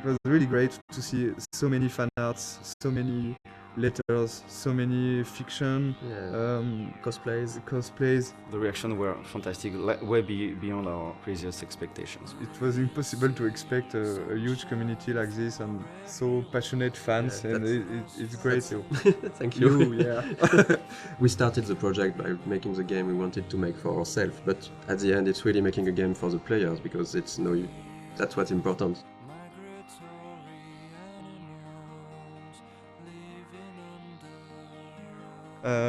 was really great to see so many fan arts, so many letters, so many fiction, cosplays. The reactions were fantastic, way beyond our craziest expectations. It was impossible to expect a huge community like this and so passionate fans, and it's great. Thank you. Yeah. We started the project by making the game we wanted to make for ourselves, but at the end it's really making a game for the players, because that's what's important.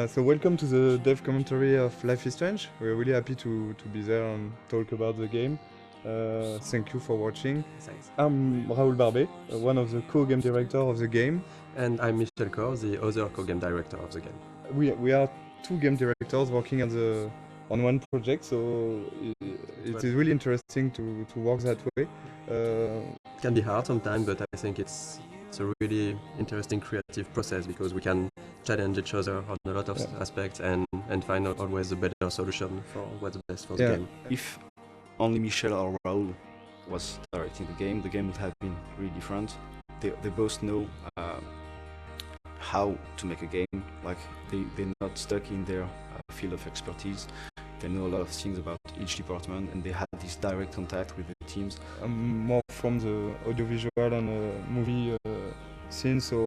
So welcome to the dev commentary of Life is Strange. We're really happy to be there and talk about the game. Thank you for watching. Thanks. I'm Raoul Barbet, one of the co-game director of the game. And I'm Michel Kor, the other co-game director of the game. We are two game directors working on one project, so it is really interesting to work that way. It can be hard sometimes, but I think it's a really interesting creative process, because we can challenge each other on a lot of aspects and find out always the better solution for what's best for the game. If only Michel or Raoul was directing the game would have been really different. They both know how to make a game. Like they're not stuck in their field of expertise. They know a lot of things about each department, and they had this direct contact with the teams. I'm more from the audiovisual and movie scene, so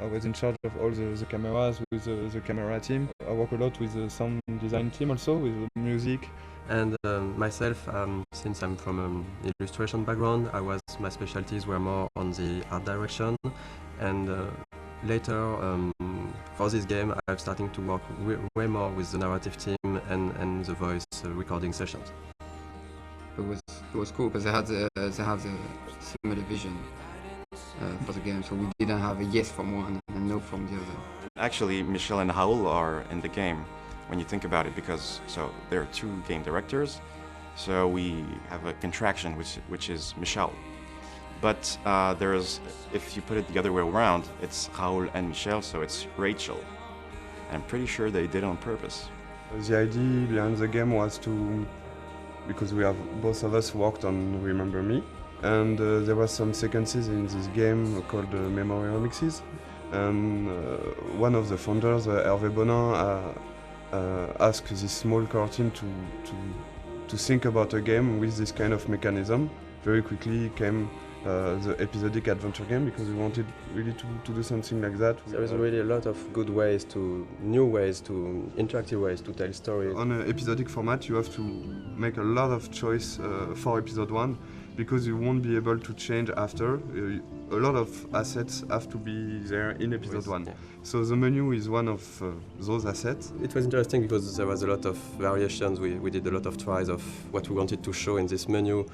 I was in charge of all the cameras with the camera team. I work a lot with the sound design team also, with the music. And myself, since I'm from an illustration background, my specialties were more on the art direction, and later for this game I'm starting to work way more with the narrative team and the voice recording sessions. It was cool because they had a similar vision for the game, so we didn't have a yes from one and no from the other. Actually, Michel and Raoul are in the game when you think about it, because there are two game directors, so we have a contraction which is Michel. But if you put it the other way around, it's Raoul and Michel, so it's Rachel. And I'm pretty sure they did it on purpose. The idea behind the game was because both of us worked on Remember Me, and there were some sequences in this game called memory remixes, and one of the founders, Hervé Bonin, asked this small core team to think about a game with this kind of mechanism. Very quickly came the episodic adventure game, because we wanted really to do something like that. There is really a lot of good new ways, interactive ways to tell stories. On an episodic format, you have to make a lot of choice for episode 1, because you won't be able to change after. A lot of assets have to be there in episode 1. Yeah. So the menu is one of those assets. It was interesting because there was a lot of variations. We did a lot of tries of what we wanted to show in this menu.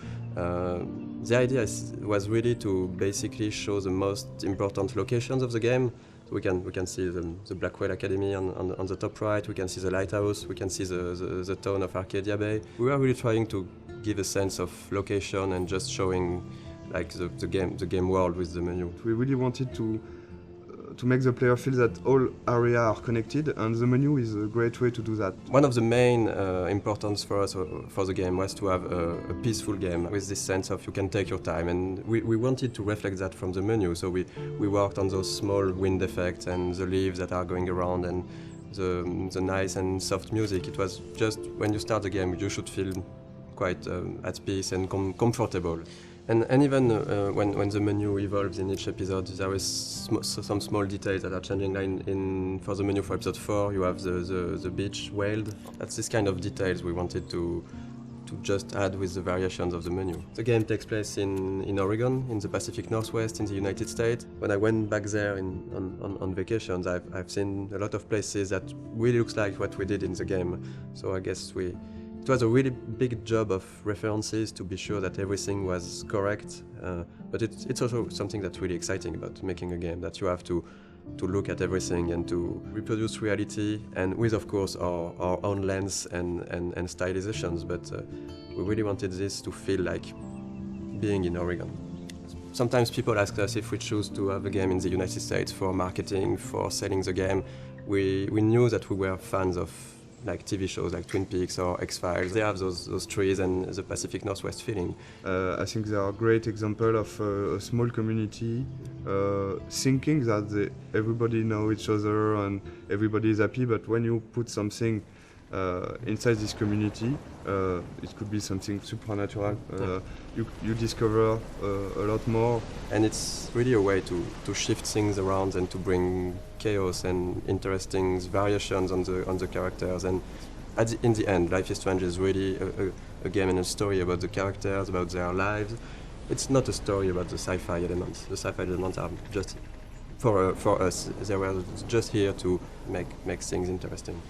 The idea was really to basically show the most important locations of the game. So we can see the Blackwell Academy on the top right, we can see the lighthouse, we can see the town of Arcadia Bay. We were really trying to give a sense of location and just showing like the game world with the menu. We really wanted to make the player feel that all areas are connected, and the menu is a great way to do that. One of the main importance for us for the game was to have a peaceful game with this sense of you can take your time, and we wanted to reflect that from the menu, so we worked on those small wind effects and the leaves that are going around and the nice and soft music. It was just when you start the game you should feel quite at peace and comfortable. And even when the menu evolves in each episode, there is some small details that are changing. Like for the menu for episode 4, you have the beach whaled. That's this kind of details we wanted to just add with the variations of the menu. The game takes place in Oregon, in the Pacific Northwest, in the United States. When I went back there on vacations, I've seen a lot of places that really looks like what we did in the game. So I guess it was a really big job of references to be sure that everything was correct, but it's also something that's really exciting about making a game, that you have to look at everything and to reproduce reality, and with, of course, our own lens and stylizations, but we really wanted this to feel like being in Oregon. Sometimes people ask us if we choose to have a game in the United States for marketing, for selling the game. We knew that we were fans of like TV shows like Twin Peaks or X-Files. They have those trees and the Pacific Northwest feeling. I think they are a great example of a small community thinking that everybody know each other and everybody is happy, but when you put something inside this community, it could be something supernatural. You discover a lot more. And it's really a way to shift things around and to bring chaos and interesting variations on the characters. And in the end, Life is Strange is really a game and a story about the characters, about their lives. It's not a story about the sci-fi elements. The sci-fi elements are just, for us, they were just here to make things interesting.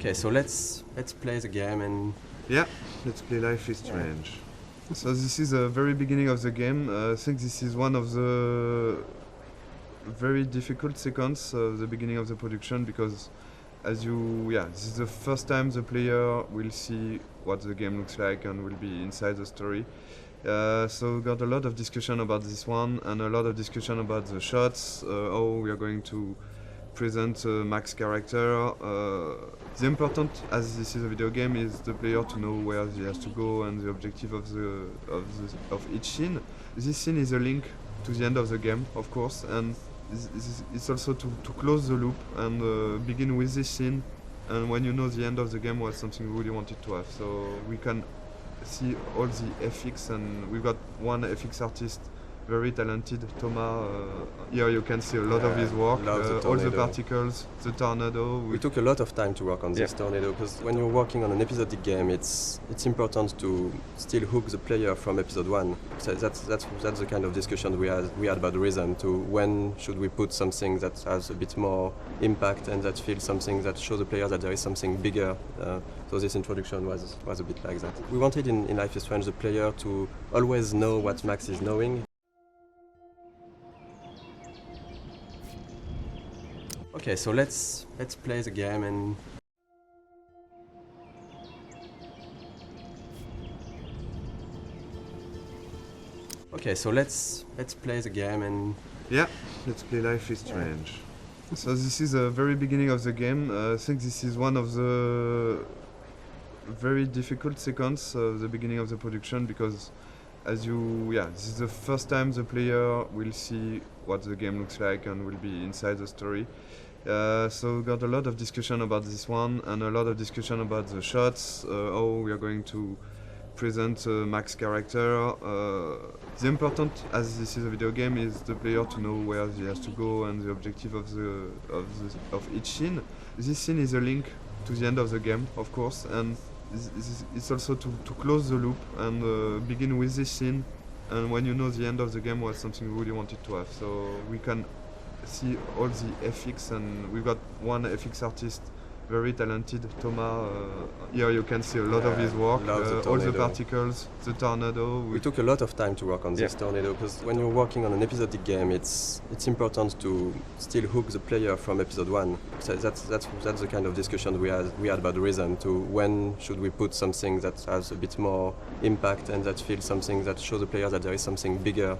Okay, so let's play the game and... Yeah, let's play Life is Strange. So this is the very beginning of the game. I think this is one of the very difficult sequences of the beginning of the production because this is the first time the player will see what the game looks like and will be inside the story. So we got a lot of discussion about this one and a lot of discussion about the shots, how we are going to present Mac's character. The important, as this is a video game, is the player to know where he has to go and the objective of each scene. This scene is a link to the end of the game, of course, and it's also to close the loop and begin with this scene. And when you know the end of the game was something we really wanted to have, so we can see all the FX, and we've got one FX artist, very talented, Thomas. Here you can see a lot of his work, all the particles, the tornado. We took a lot of time to work on this tornado because when you're working on an episodic game, it's important to still hook the player from episode 1. So that's the kind of discussion we had about the rhythm, to when should we put something that has a bit more impact and that feels something that shows the player that there is something bigger. So this introduction was a bit like that. We wanted in Life is Strange the player to always know what Max is knowing. Okay, so let's play the game and... Okay, so let's play the game and Yeah, let's play Life is Strange. So this is the very beginning of the game. I think this is one of the very difficult sequence of the beginning of the production because this is the first time the player will see what the game looks like and will be inside the story. So we got a lot of discussion about this one and a lot of discussion about the shots, how we are going to present Mac's character. The important, as this is a video game, is the player to know where he has to go and the objective of each scene. This scene is a link to the end of the game, of course, and it's also to close the loop and begin with this scene. And when you know the end of the game was something we really wanted to have, so we can see all the FX, and we've got one FX artist, very talented, Thomas. Here you can see a lot of his work, all the particles, the tornado. We took a lot of time to work on this tornado because when you're working on an episodic game, it's important to still hook the player from episode 1. So that's the kind of discussion we had about the rhythm, to when should we put something that has a bit more impact and that feels something that shows the player that there is something bigger.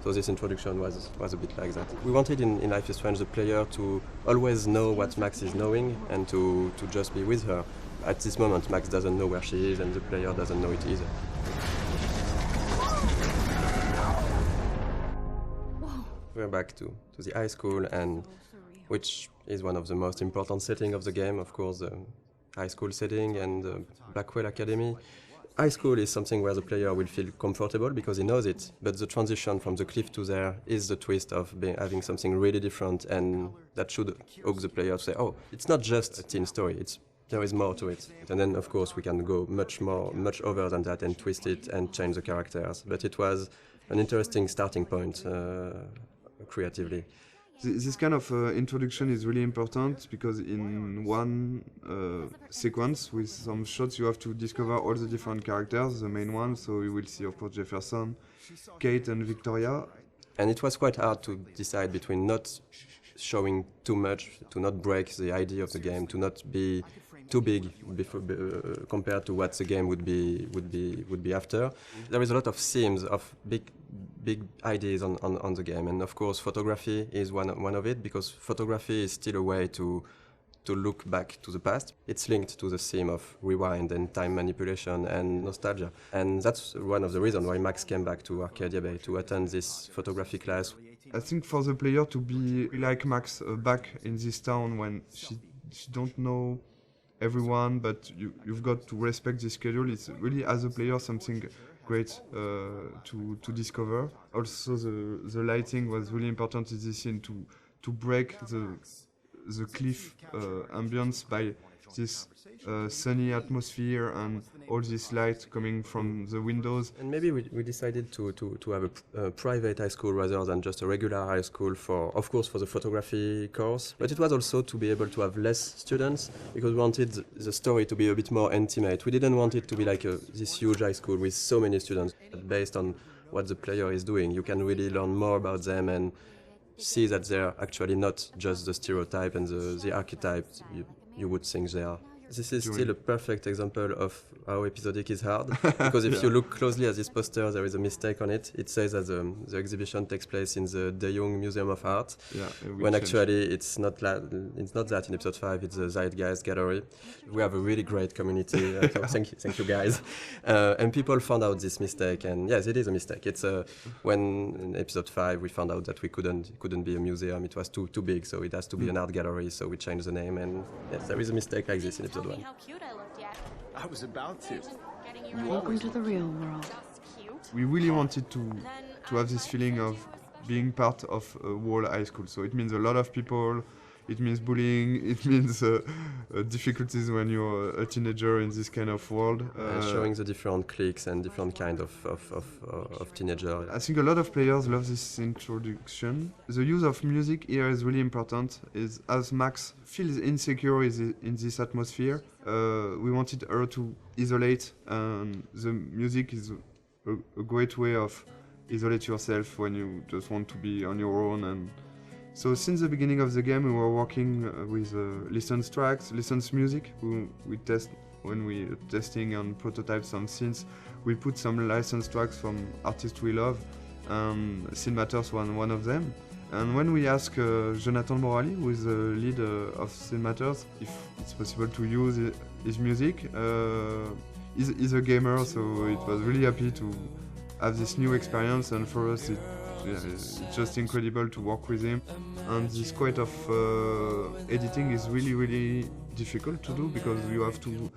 So this introduction was a bit like that. We wanted in Life is Strange the player to always know what Max is knowing and to just be with her. At this moment, Max doesn't know where she is and the player doesn't know it either. We're back to the high school, and which is one of the most important settings of the game, of course, the high school setting and the Blackwell Academy. High school is something where the player will feel comfortable because he knows it, but the transition from the cliff to there is the twist of having something really different, and that should hook the player to say, oh, it's not just a teen story, there is more to it. And then, of course, we can go much over than that and twist it and change the characters. But it was an interesting starting point creatively. This kind of introduction is really important because in one sequence with some shots you have to discover all the different characters, the main ones, so you will see of course Jefferson, Kate and Victoria. And it was quite hard to decide between not showing too much, to not break the idea of the game, to not be too big compared to what the game would be after. There is a lot of themes of big ideas on the game, and of course photography is one of it, because photography is still a way to look back to the past. It's linked to the theme of rewind and time manipulation and nostalgia, and that's one of the reasons why Max came back to Arcadia Bay to attend this photography class. I think for the player to be like Max back in this town when she don't know everyone, but you've got to respect the schedule. It's really, as a player, something great to discover. Also, the lighting was really important in this scene to break the cliff ambience by this sunny atmosphere and all this light coming from the windows. And maybe we decided to have a private high school rather than just a regular high school for the photography course. But it was also to be able to have less students because we wanted the story to be a bit more intimate. We didn't want it to be like this huge high school with so many students. But based on what the player is doing, you can really learn more about them and see that they're actually not just the stereotype and the archetype you would think they are. This is still a perfect example of how episodic is hard, because if you look closely at this poster, there is a mistake on it. It says that the exhibition takes place in the De Young Museum of Art, when actually it's not that. In episode 5, it's the Zeitgeist Gallery. We have a really great community. So thank you guys. And people found out this mistake, and yes, it is a mistake. It's when in episode 5 we found out that we couldn't be a museum. It was too big, so it has to be an art gallery. So we changed the name, and yes, there is a mistake like this in episode 1. How cute I looked yet. I was about to. Welcome to the real world. We really wanted to have this feeling of being part of a whole high school. So it means a lot of people, it means bullying, it means difficulties when you're a teenager in this kind of world. Showing the different cliques and different kind of teenager. I think a lot of players love this introduction. The use of music here is really important. Is as Max feels insecure in this atmosphere, we wanted her to isolate, and the music is a great way of isolate yourself when you just want to be on your own. And So since the beginning of the game, we were working with licensed tracks, licensed music. We test when we testing and prototype some scenes. We put some licensed tracks from artists we love. Scene Matters one of them. And when we asked Jonathan Morali, who is the lead of Scene Matters, if it's possible to use his music, he's a gamer, so it was really happy to have this new experience, and for us it's just incredible to work with him. And this kind of editing is really difficult to do, because you have to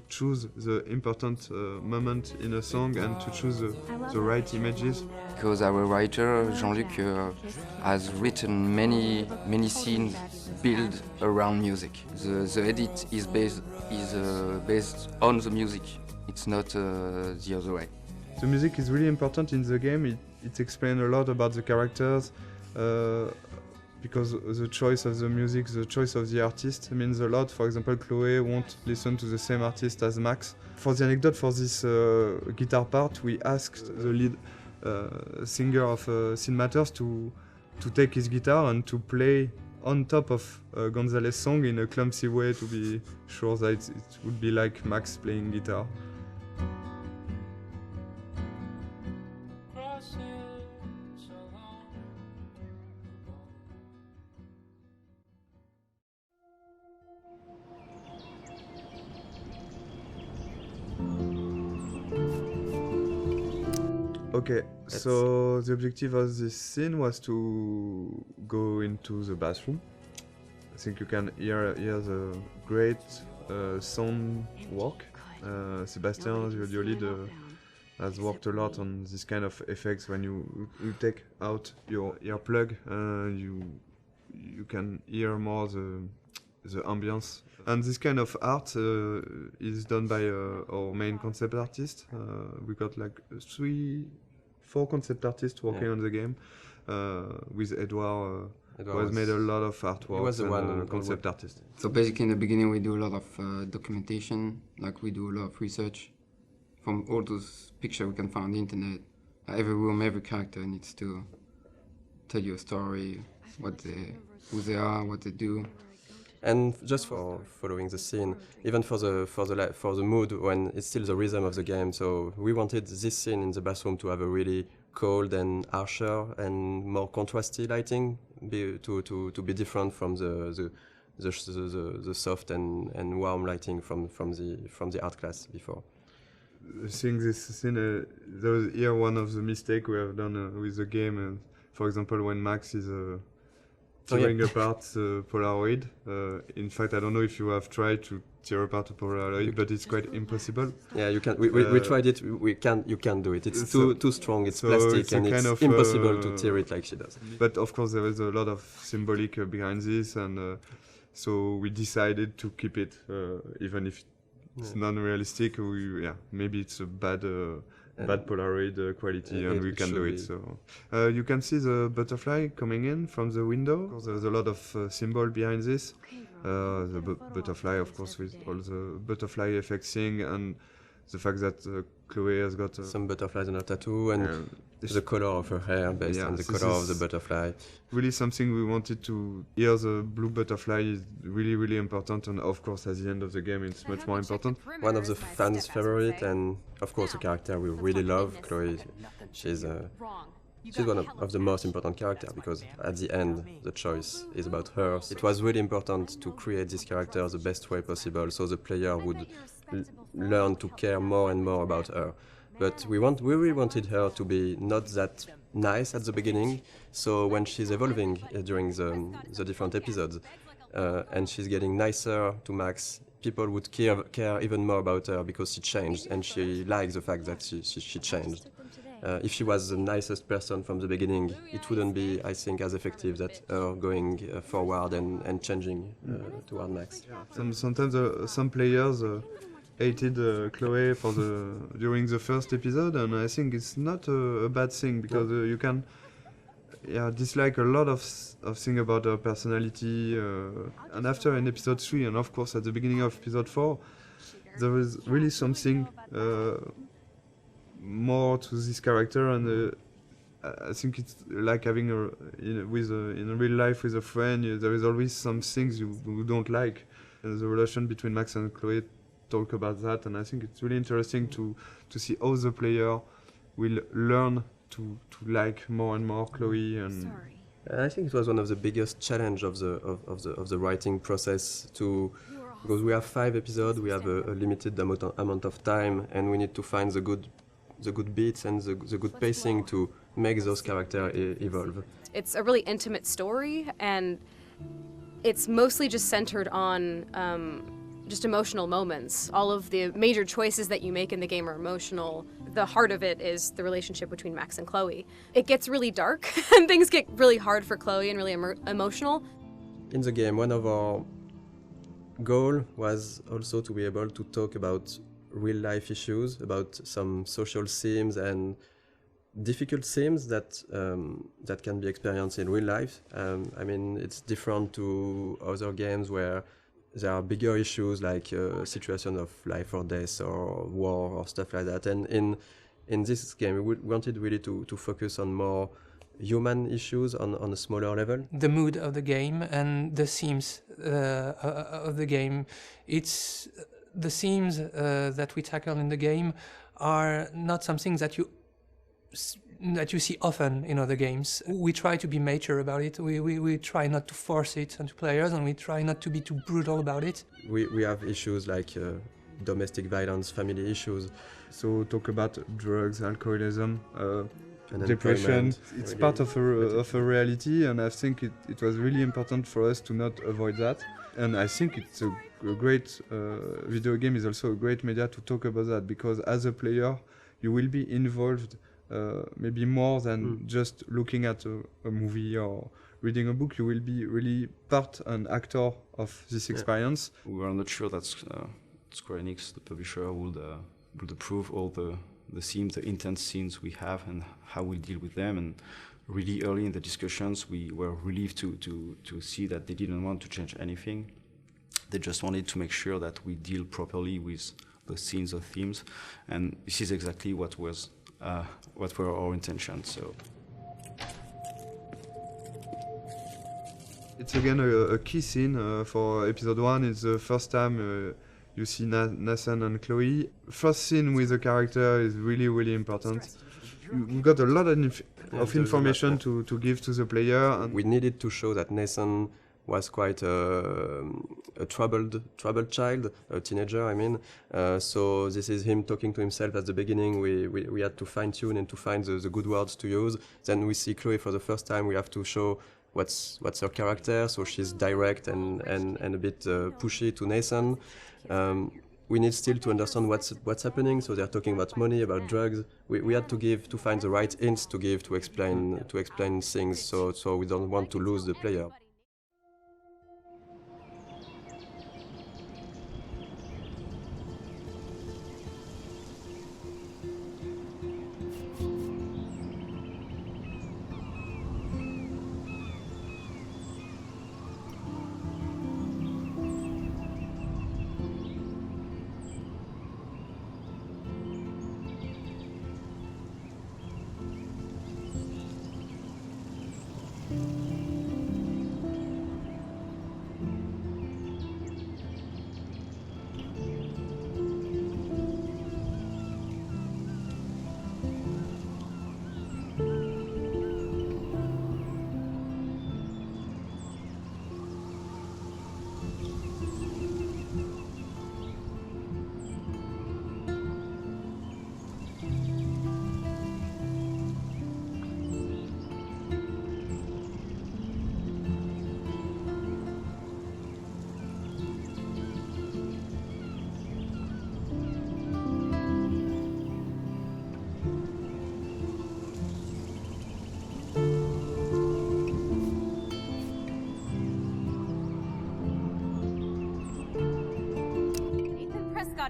choose the important moment in a song and to choose the right images. Because our writer Jean-Luc has written many scenes built around music. The edit is based on the music. It's not the other way. The music is really important in the game. It explains a lot about the characters, because the choice of the music, the choice of the artist means a lot. For example, Chloe won't listen to the same artist as Max. For the anecdote, for this guitar part, we asked the lead singer of Scene Matters to take his guitar and to play on top of Gonzalez's song in a clumsy way, to be sure that it would be like Max playing guitar. Okay, so the objective of this scene was to go into the bathroom. I think you can hear the great sound work. Sebastian, the audio lead, has worked a lot on this kind of effects. When you take out your earplug, you can hear more the ambience. And this kind of art is done by our main concept artist. We got like 4 concept artists working on the game, with Edouard, who has made a lot of artwork. He was the one concept artist. So basically in the beginning we do a lot of documentation, like we do a lot of research. From all those pictures we can find on the internet, every room, every character needs to tell you a story, who they are, what they do. And just for following the scene, even for the mood, when it's still the rhythm of the game. So we wanted this scene in the bathroom to have a really cold and harsher and more contrasty lighting, to be different from the soft and warm lighting from the art class before. Seeing this scene, there was here one of the mistakes we have done with the game. For example, when Max is tearing apart the Polaroid. In fact, I don't know if you have tried to tear apart a Polaroid, but it's quite impossible. Yeah, you can. We tried it. You can't do it. It's too strong. It's plastic, and it's impossible to tear it like she does. But of course, there is a lot of symbolic behind this, and so we decided to keep it, even if it's non-realistic. Maybe it's a bad Polaroid quality, and we can do it. So you can see the butterfly coming in from the window. There's a lot of symbol behind this. The butterfly, of course, with all the butterfly effects thing, and the fact that Chloe has got some butterflies on her tattoo, and the color of her hair based on the color of the butterfly. Really something we wanted to hear. The blue butterfly is really important, and of course at the end of the game it's much more important. One of the fans' favorite, and of course a character we really love, Chloe. She's one of the most important characters, because at the end the choice is about her. It was really important to create this character the best way possible, so the player would learn to care more and more about her. But we really wanted her to be not that nice at the beginning, so when she's evolving during the different episodes, and she's getting nicer to Max, people would care even more about her, because she changed, and she likes the fact that she changed. If she was the nicest person from the beginning, it wouldn't be, I think, as effective that her going forward and changing toward Max. Sometimes some players hated Chloe during the first episode, and I think it's not a bad thing, because you can dislike a lot of things about her personality, and after in episode 3, and of course at the beginning of episode 4, there is really something more to this character, and I think it's like having in real life with a friend. There is always some things you don't like. And the relation between Max and Chloe talk about that, and I think it's really interesting to see how the player will learn to like more and more Chloe. And Sorry. I think it was one of the biggest challenge of the writing process because we have 5 episodes, we have a limited amount of time, and we need to find the good beats and the good pacing to make those characters evolve. It's a really intimate story, and it's mostly just centered on just emotional moments. All of the major choices that you make in the game are emotional. The heart of it is the relationship between Max and Chloe. It gets really dark, and things get really hard for Chloe and really emotional. In the game, one of our goal was also to be able to talk about real-life issues, about some social themes and difficult themes that can be experienced in real life. I mean, it's different to other games where there are bigger issues like situation of life or death or war or stuff like that. And in this game, we wanted really to focus on more human issues on a smaller level. The mood of the game and the themes of the game. It's the themes that we tackle in the game are not something that you see often in other games. We try to be mature about it. We try not to force it onto players, and we try not to be too brutal about it. We have issues like domestic violence, family issues. So talk about drugs, alcoholism, And depression. It's really part of a reality, and I think it was really important for us to not avoid that. And I think it's a great video game is also a great media to talk about that, because as a player you will be involved maybe more than just looking at a movie or reading a book. You will be really part and actor of this experience. We were not sure that Square Enix, the publisher, would approve all the themes, the intense scenes we have, and how we deal with them. And really early in the discussions, we were relieved to see that they didn't want to change anything. They just wanted to make sure that we deal properly with the scenes or themes, and this is exactly what were our intentions. So It's again a key scene for episode 1. It's the first time you see Nathan and Chloe. First scene with the character is really, really important. We got a lot of information to give to the player. And we needed to show that Nathan was quite a troubled child, a teenager, I mean. So this is him talking to himself at the beginning. We had to fine-tune and to find the good words to use. Then we see Chloe for the first time. We have to show what's her character. So she's direct and a bit pushy to Nathan. We need still to understand what's happening. So they're talking about money, about drugs. We had to find the right hints to give to explain things. So we don't want to lose the player.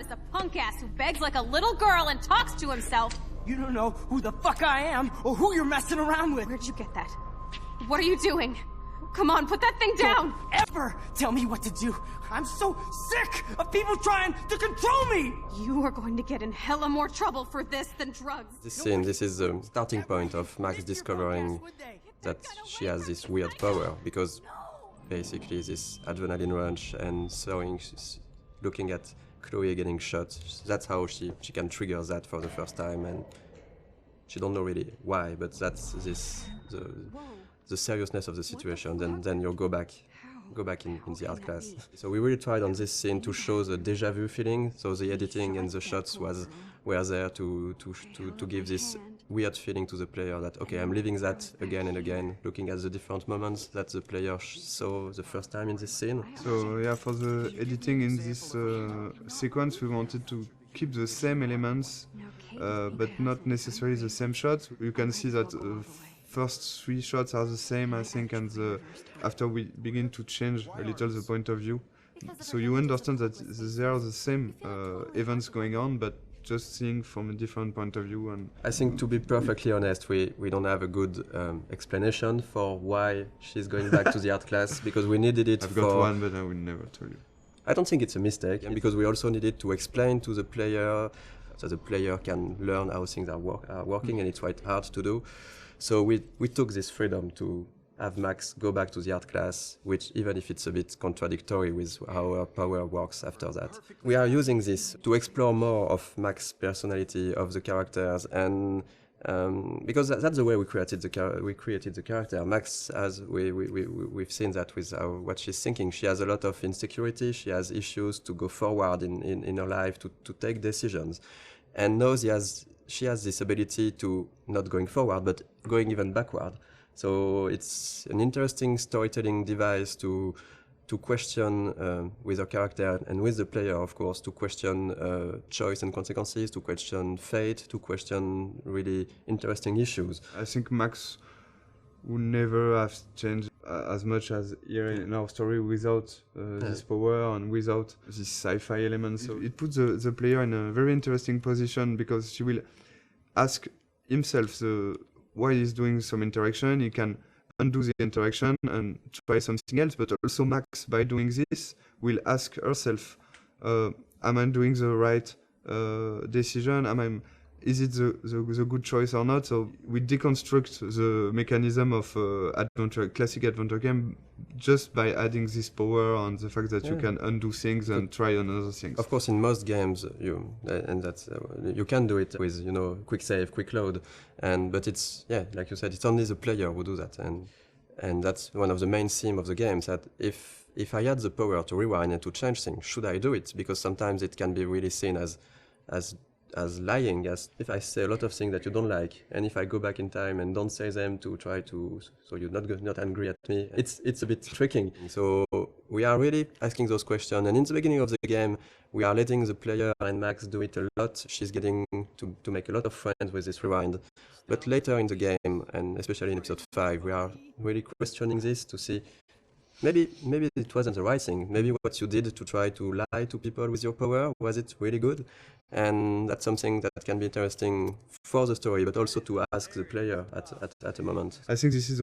Is a punk ass who begs like a little girl and talks to himself. You don't know who the fuck I am or who you're messing around with. Where'd you get that? What are you doing? Come on, put that thing down! Ever tell me what to do. I'm so sick of people trying to control me. You are going to get in hella more trouble for this than drugs. This scene, this is the starting point of Max discovering that she has this weird power, because basically this adrenaline rush and looking at Chloe getting shot, that's how she can trigger that for the first time, and she don't know really why, but that's the seriousness of the situation. Then you'll go back in the art class. So we really tried on this scene to show the déjà vu feeling. So the editing and the shots were there to give this weird feeling to the player that, okay, I'm living that again and again, looking at the different moments that the player saw the first time in this scene. So yeah, for the editing in this sequence, we wanted to keep the same elements, but not necessarily the same shots. You can see that first 3 shots are the same, I think, and after we begin to change a little the point of view. So you understand that there are the same events going on, but just seeing from a different point of view. And I think, to be perfectly honest, we don't have a good explanation for why she's going back to the art class, because we needed it. I've got one, but I will never tell you. I don't think it's a mistake, and because we also needed to explain to the player, so the player can learn how things are working, and it's quite hard to do. So we took this freedom to have Max go back to the art class, which, even if it's a bit contradictory with how her power works after that. We are using this to explore more of Max's personality, of the characters, and because that's the way we created the character. Max, as we've seen that with what she's thinking. She has a lot of insecurity. She has issues to go forward in her life, to take decisions, and now she has this ability to not going forward, but going even backward. So it's an interesting storytelling device to question with her character and with the player, of course, to question choice and consequences, to question fate, to question really interesting issues. I think Max would never have changed as much as here in our story without this power and without this sci-fi element. So it puts the player in a very interesting position, because she will ask himself why he's doing some interaction. He can undo the interaction and try something else, but also Max, by doing this, will ask herself, am I doing the right decision? Is it the good choice or not? So we deconstruct the mechanism of classic adventure game just by adding this power and the fact that you can undo things and try another things. Of course, in most games, you can do it with quick save, quick load, but it's like you said, it's only the player who do that, and that's one of the main themes of the games. That if I had the power to rewind and to change things, should I do it? Because sometimes it can be really seen as lying, as if I say a lot of things that you don't like, and if I go back in time and don't say them to try to, so you're not angry at me, it's a bit tricking. So we are really asking those questions, and in the beginning of the game, we are letting the player and Max do it a lot. She's getting to make a lot of friends with this rewind. But later in the game, and especially in episode 5, we are really questioning this to see maybe it wasn't the right thing. Maybe what you did to try to lie to people with your power, was it really good? And that's something that can be interesting for the story, but also to ask the player at a moment. I think this is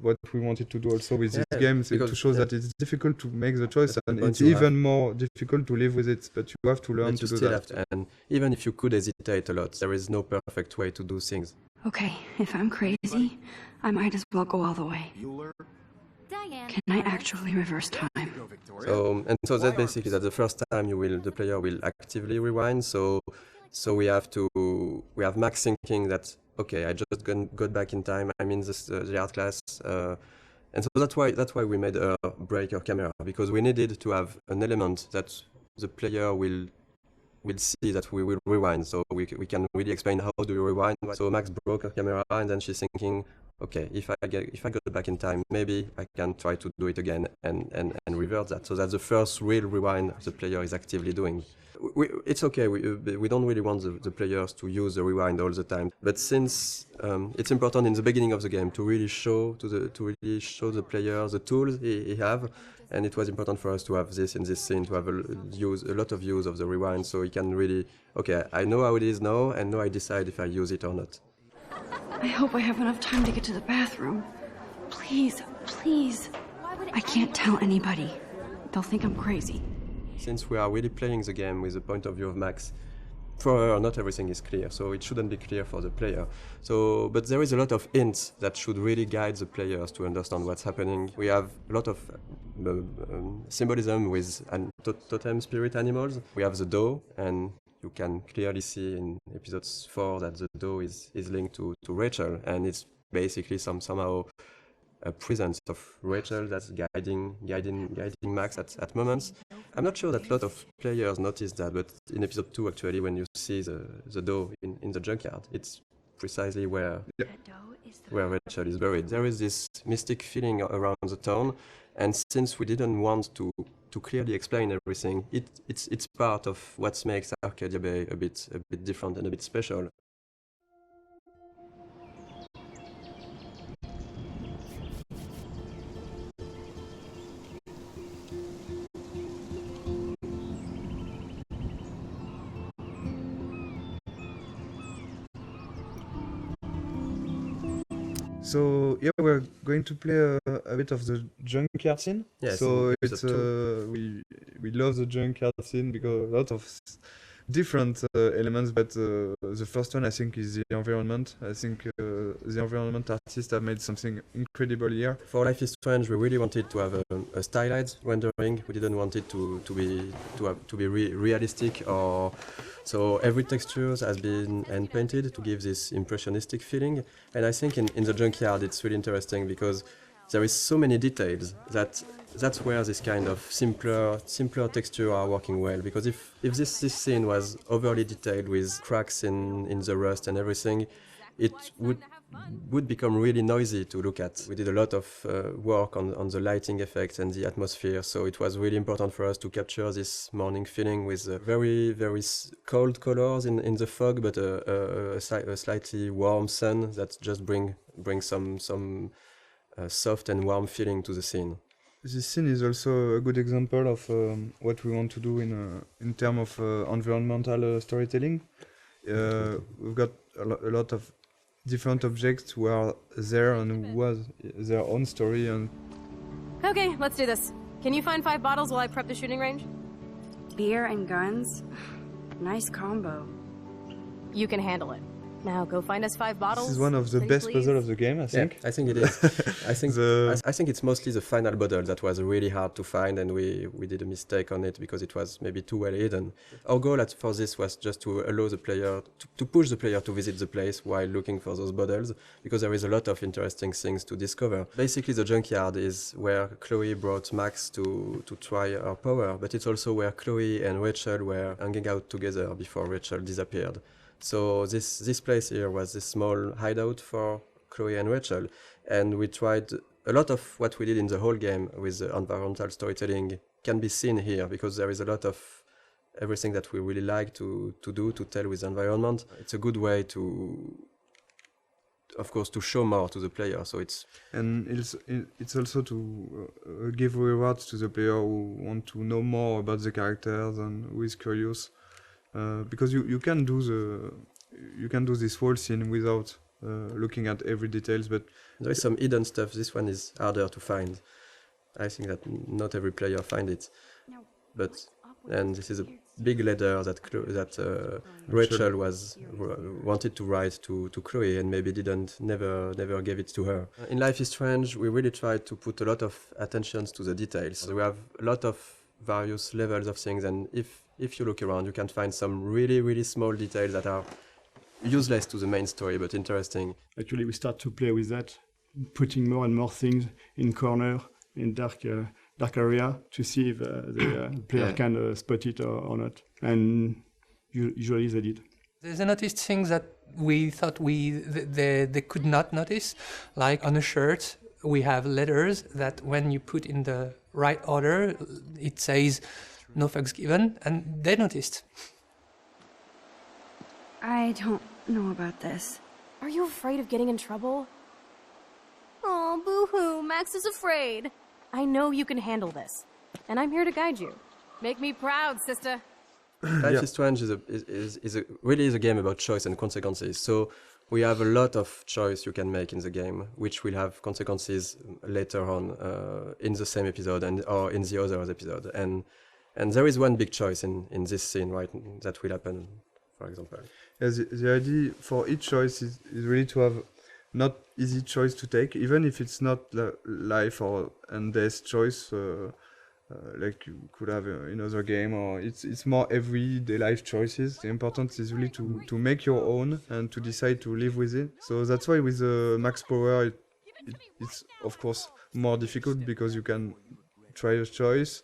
what we wanted to do also with this game, to show that it's difficult to make the choice, and it's even more difficult to live with it, but you have to learn to do that. And even if you could hesitate a lot, there is no perfect way to do things. Okay, if I'm crazy, I might as well go all the way. Can I actually reverse time? So that's basically that the first time the player will actively rewind. So we have Max thinking that, okay, I just got back in time. I'm in the art class, and so that's why we made her break her camera, because we needed to have an element that the player will see that we will rewind. So we can really explain how do you rewind. So Max broke her camera, and then she's thinking, okay, if I go back in time, maybe I can try to do it again and revert that. So that's the first real rewind the player is actively doing. It's okay. We don't really want the players to use the rewind all the time. But since it's important in the beginning of the game to really show the player the tools he have, and it was important for us to have this in this scene, to have a lot of use of the rewind, so he can really, okay, I know how it is now, and now I decide if I use it or not. I hope I have enough time to get to the bathroom. Please, please. I can't tell anybody. They'll think I'm crazy. Since we are really playing the game with the point of view of Max, for her, not everything is clear, so it shouldn't be clear for the player. So, but there is a lot of hints that should really guide the players to understand what's happening. We have a lot of symbolism with totem spirit animals. We have the doe, and you can clearly see in episodes 4 that the doe is linked to Rachel, and it's basically somehow a presence of Rachel that's guiding Max at moments. I'm not sure that a lot of players notice that, but in episode 2 actually, when you see the doe in the junkyard, it's precisely where Rachel is buried. There is this mystic feeling around the town, and since we didn't want to clearly explain everything, it's part of what makes Arcadia Bay a bit different and a bit special. So yeah, we're going to play a bit of the junkyard scene. Yes, so it's we love the junkyard scene because a lot of different elements, but the first one I think is the environment. I think the environment artists have made something incredible here. For Life is Strange, we really wanted to have a stylized rendering. We didn't want it to be realistic, or so every texture has been hand painted to give this impressionistic feeling. And I think in the junkyard it's really interesting because there is so many details that's where this kind of simpler texture are working well. Because if this scene was overly detailed with cracks in the rust and everything, it would become really noisy to look at. We did a lot of work on the lighting effects and the atmosphere, so it was really important for us to capture this morning feeling with very cold colors in the fog, but a slightly warm sun that just bring some soft and warm feeling to the scene. This scene is also a good example of what we want to do in terms of environmental storytelling. We've got a lot of different objects who are there and who has their own story. And Okay, let's do this. Can you find 5 bottles while I prep the shooting range? Beer and guns? Nice combo. You can handle it. Now go find us 5 bottles. This is one of the pretty best please. puzzles of the game, I think. Yeah, I think it is. I think it's mostly the final bottle that was really hard to find, and we did a mistake on it because it was maybe too well hidden. Our goal for this was just to allow the player, to push the player to visit the place while looking for those bottles, because there is a lot of interesting things to discover. Basically, the junkyard is where Chloe brought Max to try her power, but it's also where Chloe and Rachel were hanging out together before Rachel disappeared. So this place here was this small hideout for Chloe and Rachel, and we tried a lot of what we did in the whole game with the environmental storytelling can be seen here, because there is a lot of everything that we really like to tell with the environment. It's a good way of course, to show more to the player. So it's also to give rewards to the player who want to know more about the characters and who is curious. Because you can do this whole scene without looking at every details, but there is some hidden stuff. This one is harder to find. I think that not every player find it. And this is a big letter that Rachel wanted to write to Chloe and maybe never gave it to her. In Life is Strange, we really tried to put a lot of attention to the details. We have a lot of various levels of things, and if you look around, you can find some really small details that are useless to the main story, but interesting. Actually, we start to play with that, putting more and more things in corner, in dark area, to see if the player can spot it or not. And usually they did. They noticed things that we thought they could not notice, like on a shirt. We have letters that when you put in the right order, it says no fucks given, and they noticed. I don't know about this. Are you afraid of getting in trouble? Oh, boo-hoo, Max is afraid. I know you can handle this, and I'm here to guide you. Make me proud, sister. Life is Strange really is a game about choice and consequences. So We have a lot of choice you can make in the game, which will have consequences later on in the same episode or in the other episode. And there is one big choice in this scene, right, that will happen, for example. Yeah, the idea for each choice is really to have not easy choice to take, even if it's not life or and death choice like you could have in other game, or it's more everyday life choices. The important is really to make your own and to decide to live with it. So that's why with the max power it's of course more difficult, because you can try a choice,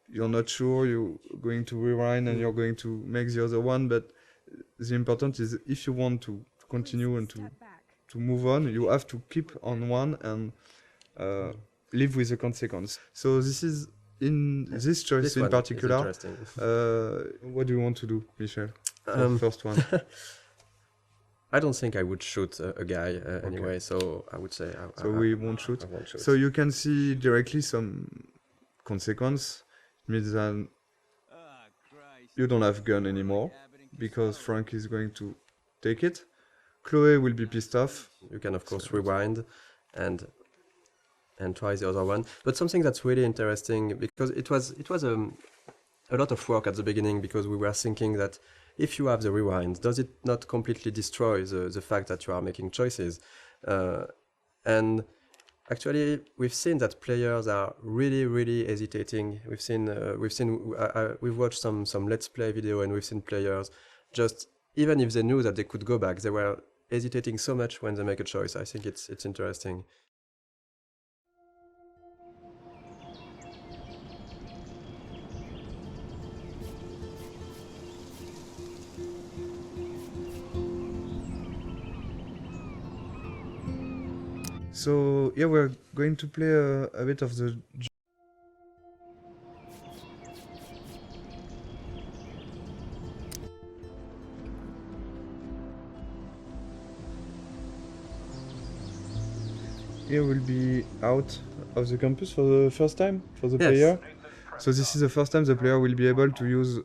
you're not sure, you're going to rewind and you're going to make the other one, but the important is if you want to continue and to move on, you have to keep on one and live with the consequence. So this is in this choice this in particular. What do you want to do, Michel? The first one. I don't think I would shoot a guy anyway, so I would say... we won't shoot. I won't shoot. So you can see directly some consequence. It means that you don't have gun anymore, because Frank is going to take it. Chloe will be pissed off. You can of course rewind and try the other one. But something that's really interesting, because it was a lot of work at the beginning, because we were thinking that if you have the rewind, does it not completely destroy the fact that you are making choices? And actually, we've seen that players are really hesitating. We've watched some Let's Play video, and we've seen players just, even if they knew that they could go back, they were hesitating so much when they make a choice. I think it's interesting. So yeah, we're going to play a bit of the... Here we'll be out of the campus for the first time for the player. So this is the first time the player will be able to use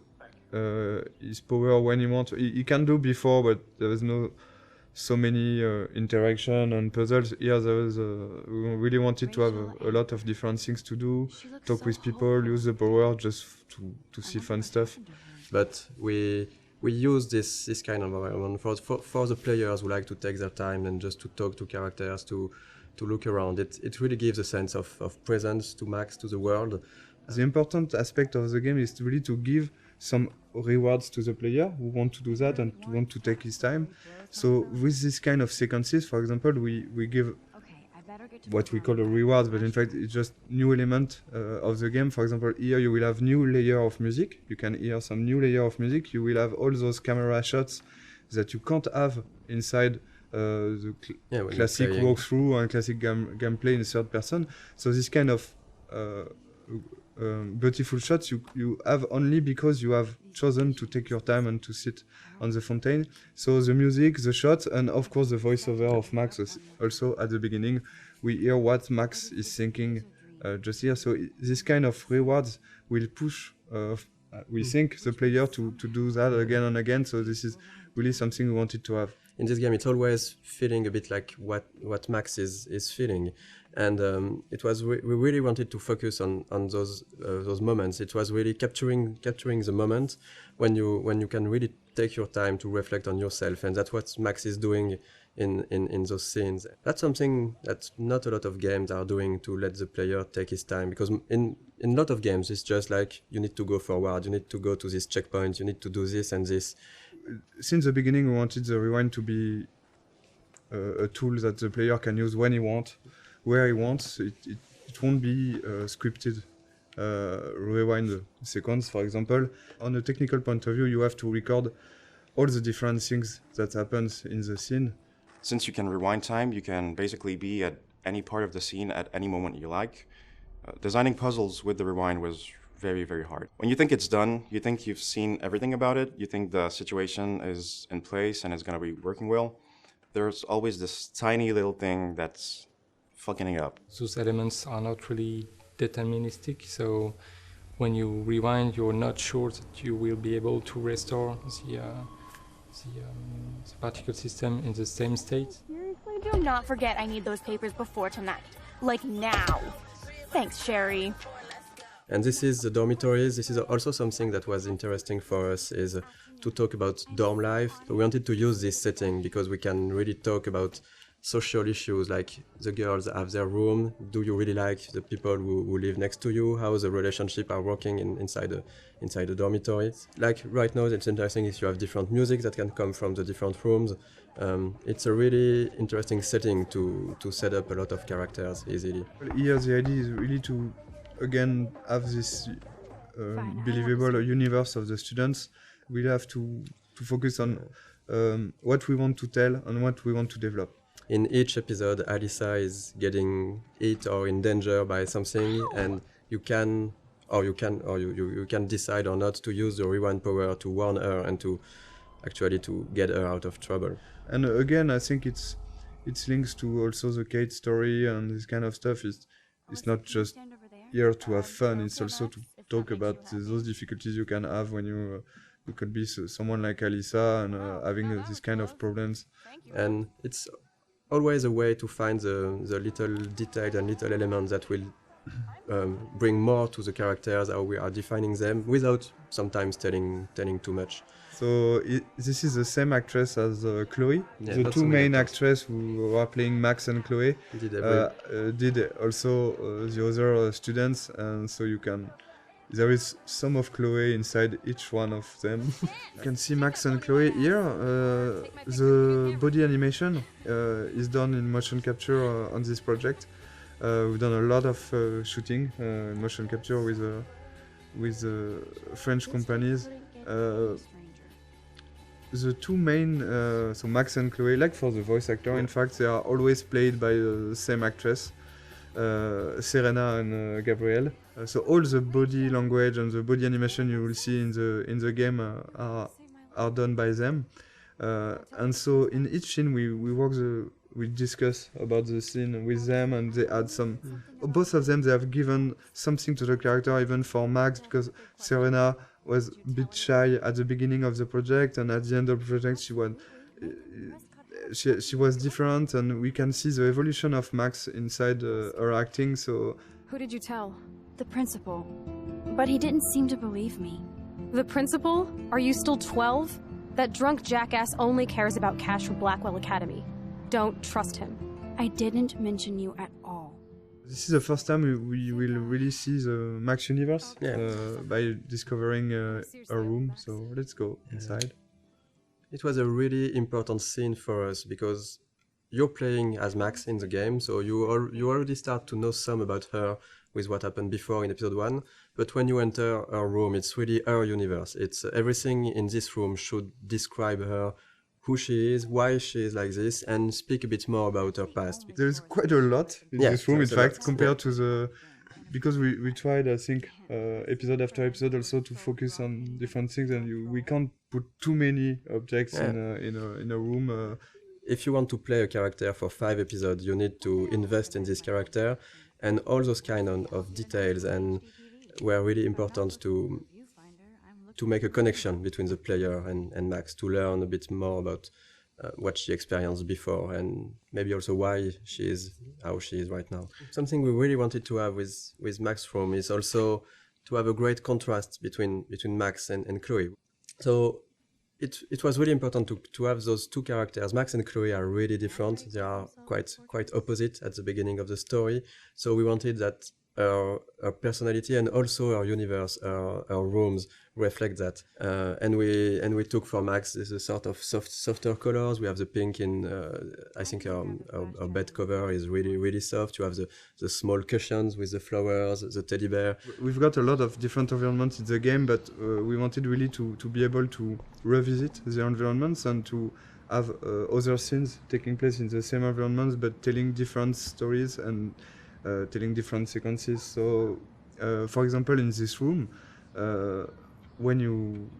his power when he wants. He can do before, but there is no so many interaction and puzzles. Here there is we really wanted to have a lot of different things to do, talk with people, use the power just to see fun stuff. But we use this kind of environment for the players who like to take their time and just to talk to characters, to look around. It really gives a sense of presence to Max, to the world. The important aspect of the game is really to give some rewards to the player who want to do that and want to take his time. So with this kind of sequences, for example, we give what we call a reward, but in fact it's just new element of the game. For example, here you will have new layer of music. You can hear some new layer of music. You will have all those camera shots that you can't have inside the classic walkthrough and classic gameplay in third person. So this kind of beautiful shots you have only because you have chosen to take your time and to sit on the fountain. So the music, the shots, and of course the voiceover of Max also at the beginning. We hear what Max is thinking just here. So this kind of rewards will push, we think, the player to do that again and again. So this is really something we wanted to have. In this game, it's always feeling a bit like what Max is feeling. And we really wanted to focus on those moments. It was really capturing the moment when you can really take your time to reflect on yourself, and that's what Max is doing in those scenes. That's something that not a lot of games are doing, to let the player take his time, because in a lot of games it's just like you need to go forward, you need to go to this checkpoint, you need to do this and this. Since the beginning we wanted the rewind to be a tool that the player can use when he wants, where he wants. It won't be scripted rewind sequence, for example. On a technical point of view, you have to record all the different things that happens in the scene. Since you can rewind time, you can basically be at any part of the scene at any moment you like. Designing puzzles with the rewind was very, very hard. When you think it's done, you think you've seen everything about it, you think the situation is in place and it's going to be working well. There's always this tiny little thing that's fucking it up. Those elements are not really deterministic, so when you rewind, you're not sure that you will be able to restore the particle system in the same state. Seriously, do not forget I need those papers before tonight. Like now. Thanks, Sherry. And this is the dormitories. This is also something that was interesting for us, is to talk about dorm life. We wanted to use this setting because we can really talk about social issues, like the girls have their room. Do you really like the people who live next to you? How the relationship are working inside the dormitory? Like right now, it's interesting if you have different music that can come from the different rooms. It's a really interesting setting to set up a lot of characters easily. Here the idea is really to again have this believable universe of the students. We have to focus on what we want to tell and what we want to develop. In each episode, Alyssa is getting hit or in danger by something, and you can decide or not to use the rewind power to warn her and to actually to get her out of trouble. And again, I think it's links to also the Kate story and this kind of stuff. It's not just here to have fun. It's also to talk about those difficulties you can have when you could be someone like Alyssa and having this kind of problems. And it's always a way to find the little detail and little elements that will bring more to the characters, how we are defining them, without sometimes telling too much. So this is the same actress as Chloe. Yeah, the two main actresses who are playing Max and Chloe did also the other students, and so there is some of Chloe inside each one of them. You can see Max and Chloe here. The body animation is done in motion capture on this project. We've done a lot of shooting in motion capture with French companies. The two main, so Max and Chloe, like for the voice actor, in fact, they are always played by the same actress, Serena and Gabrielle. So all the body language and the body animation you will see in the game are done by them. And so in each scene we discuss about the scene with them, and they add some. Both of them, they have given something to the character, even for Max, because Serena was a bit shy at the beginning of the project, and at the end of the project she was different, and we can see the evolution of Max inside her acting. So who did you tell? The principal. But he didn't seem to believe me. The principal? Are you still 12? That drunk jackass only cares about cash for Blackwell Academy. Don't trust him. I didn't mention you at all. This is the first time we will really see the Max universe by discovering a room. So let's go inside. It was a really important scene for us because you're playing as Max in the game, so you already start to know some about her with what happened before in episode 1. But when you enter her room, it's really her universe. It's everything in this room should describe her, who she is, why she is like this, and speak a bit more about her past. There is quite a lot in this room, in fact, compared to the... Because we tried, I think, episode after episode also to focus on different things, and we can't put too many objects in a room. If you want to play a character for 5 episodes, you need to invest in this character, and all those kind of details and were really important to make a connection between the player and Max, to learn a bit more about what she experienced before, and maybe also why she is how she is right now. Something we really wanted to have with Max's room is also to have a great contrast between Max and Chloe. So it was really important to have those two characters. Max and Chloe are really different. They are quite opposite at the beginning of the story. So we wanted that her personality and also her universe, her rooms reflect that. And we took for Max this sort of softer colors. We have the pink in, I think our bed cover is really soft. You have the small cushions with the flowers, the teddy bear. We've got a lot of different environments in the game, but we wanted really to be able to revisit the environments and to have other scenes taking place in the same environments, but telling different stories and telling different sequences. So, for example, in this room, when you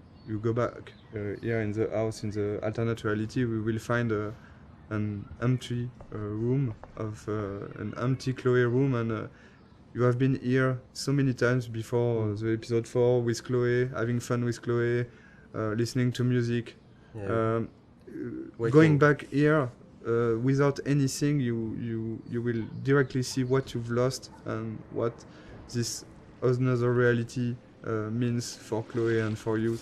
go back here in the house, in the alternate reality, we will find an empty room of an empty Chloe room, and you have been here so many times before the episode 4 with Chloe, having fun with Chloe, listening to music. Yeah. Going back here, without anything, you will directly see what you've lost and what this another reality means for Chloe and for you.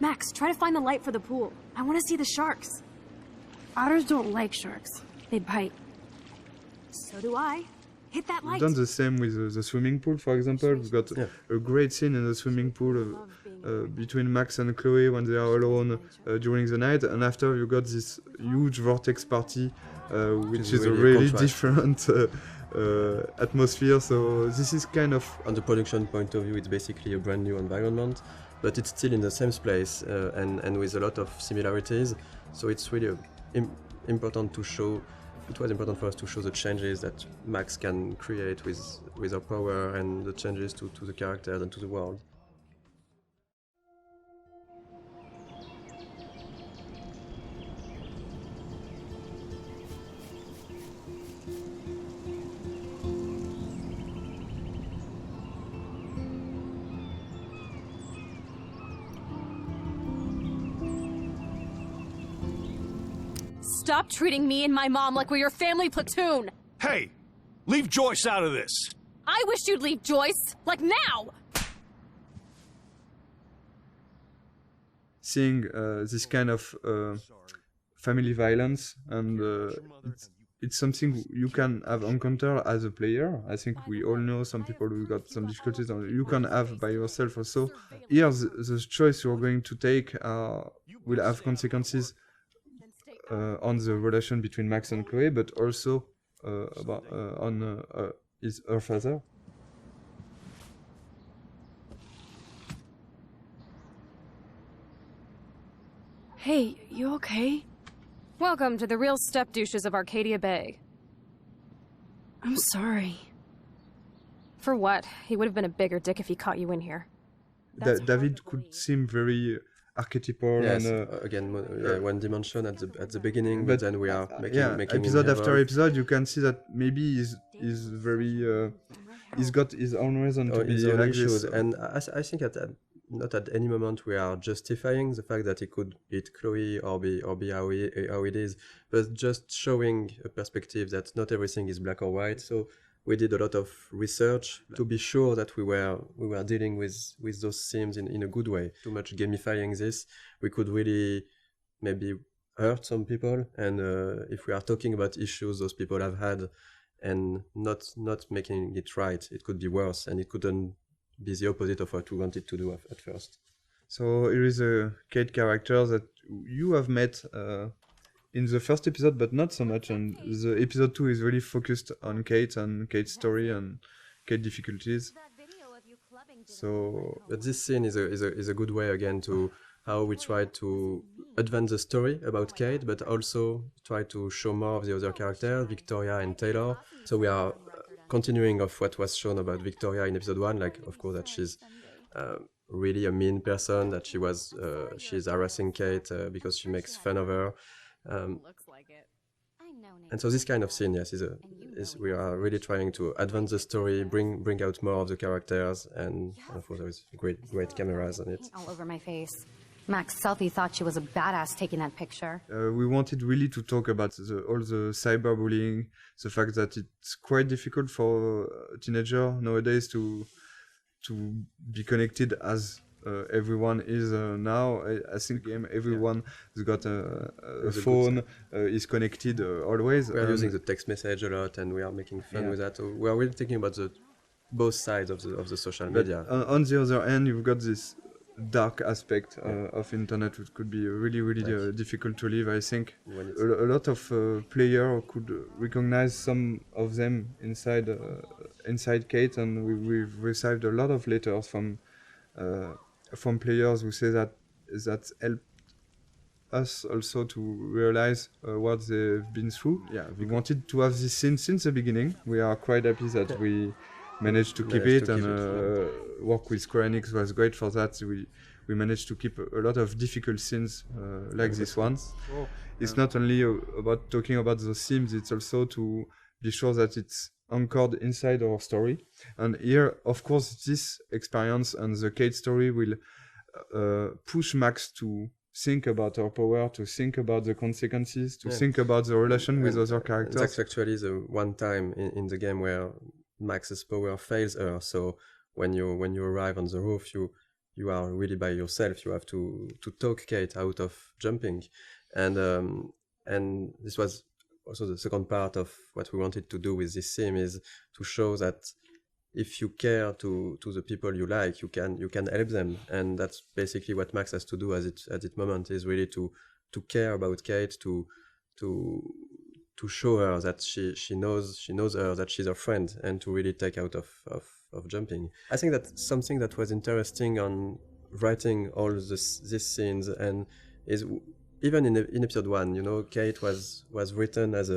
Max, try to find the light for the pool. I want to see the sharks. Otters don't like sharks. They bite. So do I. Hit that light. We've done the same with the swimming pool, for example. We've got a great scene in the swimming pool between Max and Chloe when they are alone during the night, and after you got this huge vortex party, which is a really different atmosphere. So this is kind of... On the production point of view, it's basically a brand new environment, but it's still in the same place and with a lot of similarities. So it's really important to show. It was important for us to show the changes that Max can create with her power and the changes to the characters and to the world. Stop treating me and my mom like we're your family platoon! Hey! Leave Joyce out of this! I wish you'd leave Joyce! Like now! Seeing this kind of family violence, and it's something you can have encountered as a player. I think we all know some people who got some difficulties, and you can have by yourself also. Here, the choice you're going to take will have consequences on the relation between Max and Chloe, but also on her father. Hey, you okay? Welcome to the real step-douches of Arcadia Bay. I'm sorry. For what? He would have been a bigger dick if he caught you in here. David could seem very archetypal. Yes, and again, one dimension at the beginning, but then we are making episode after episode, you can see that maybe he's very he's got his own reason to be like this. And I think not at any moment we are justifying the fact that he could hit Chloe or be how it is, but just showing a perspective that not everything is black or white. So we did a lot of research to be sure that we were dealing with those themes in a good way. Too much gamifying this, we could really maybe hurt some people. And if we are talking about issues those people have had and not making it right, it could be worse, and it couldn't be the opposite of what we wanted to do at first. So here is a Kate character that you have met in the first episode, but not so much. And the episode 2 is really focused on Kate and Kate's story and Kate's difficulties. So, but this scene is a good way again to how we try to advance the story about Kate, but also try to show more of the other characters, Victoria and Taylor. So we are continuing of what was shown about Victoria in episode 1, like of course that she's really a mean person, that she's harassing Kate because she makes fun of her. And so this kind of scene, yes, is we are really trying to advance the story, bring out more of the characters, and of course there is great cameras on it. All over my face. Max Selfie thought she was a badass taking that picture. We wanted really to talk about all the cyberbullying, the fact that it's quite difficult for a teenager nowadays to be connected as everyone is now. I think everyone has got a phone, is connected always. We are using the text message a lot, and we are making fun with that. So we are really thinking about both sides of the social media. On the other hand, you've got this dark aspect of internet, which could be really difficult to live. I think a lot of players could recognize some of them inside Kate, and we've received a lot of letters from players who say that helped us also to realize what they've been through. Yeah, we wanted to have this scene since the beginning. We are quite happy that we managed to keep it, and work with Square Enix was great for that. We managed to keep a lot of difficult scenes like this one. It's not only about talking about those themes, it's also to be sure that it's anchored inside our story. And here, of course, this experience and the Kate story will push Max to think about her power, to think about the consequences, to Yeah. think about the relation with other characters. That's actually the one time in the game where Max's power fails her. So when you arrive on the roof, you are really by yourself. You have to talk Kate out of jumping, and this was also the second part of what we wanted to do with this sim, is to show that if you care to the people you like, you can help them, and that's basically what Max has to do at this moment, is really to care about Kate, to show her that she knows her, that she's her friend, and to really take out of jumping. I think that's something that was interesting on writing all these scenes, and is even in episode 1, you know, Kate was written as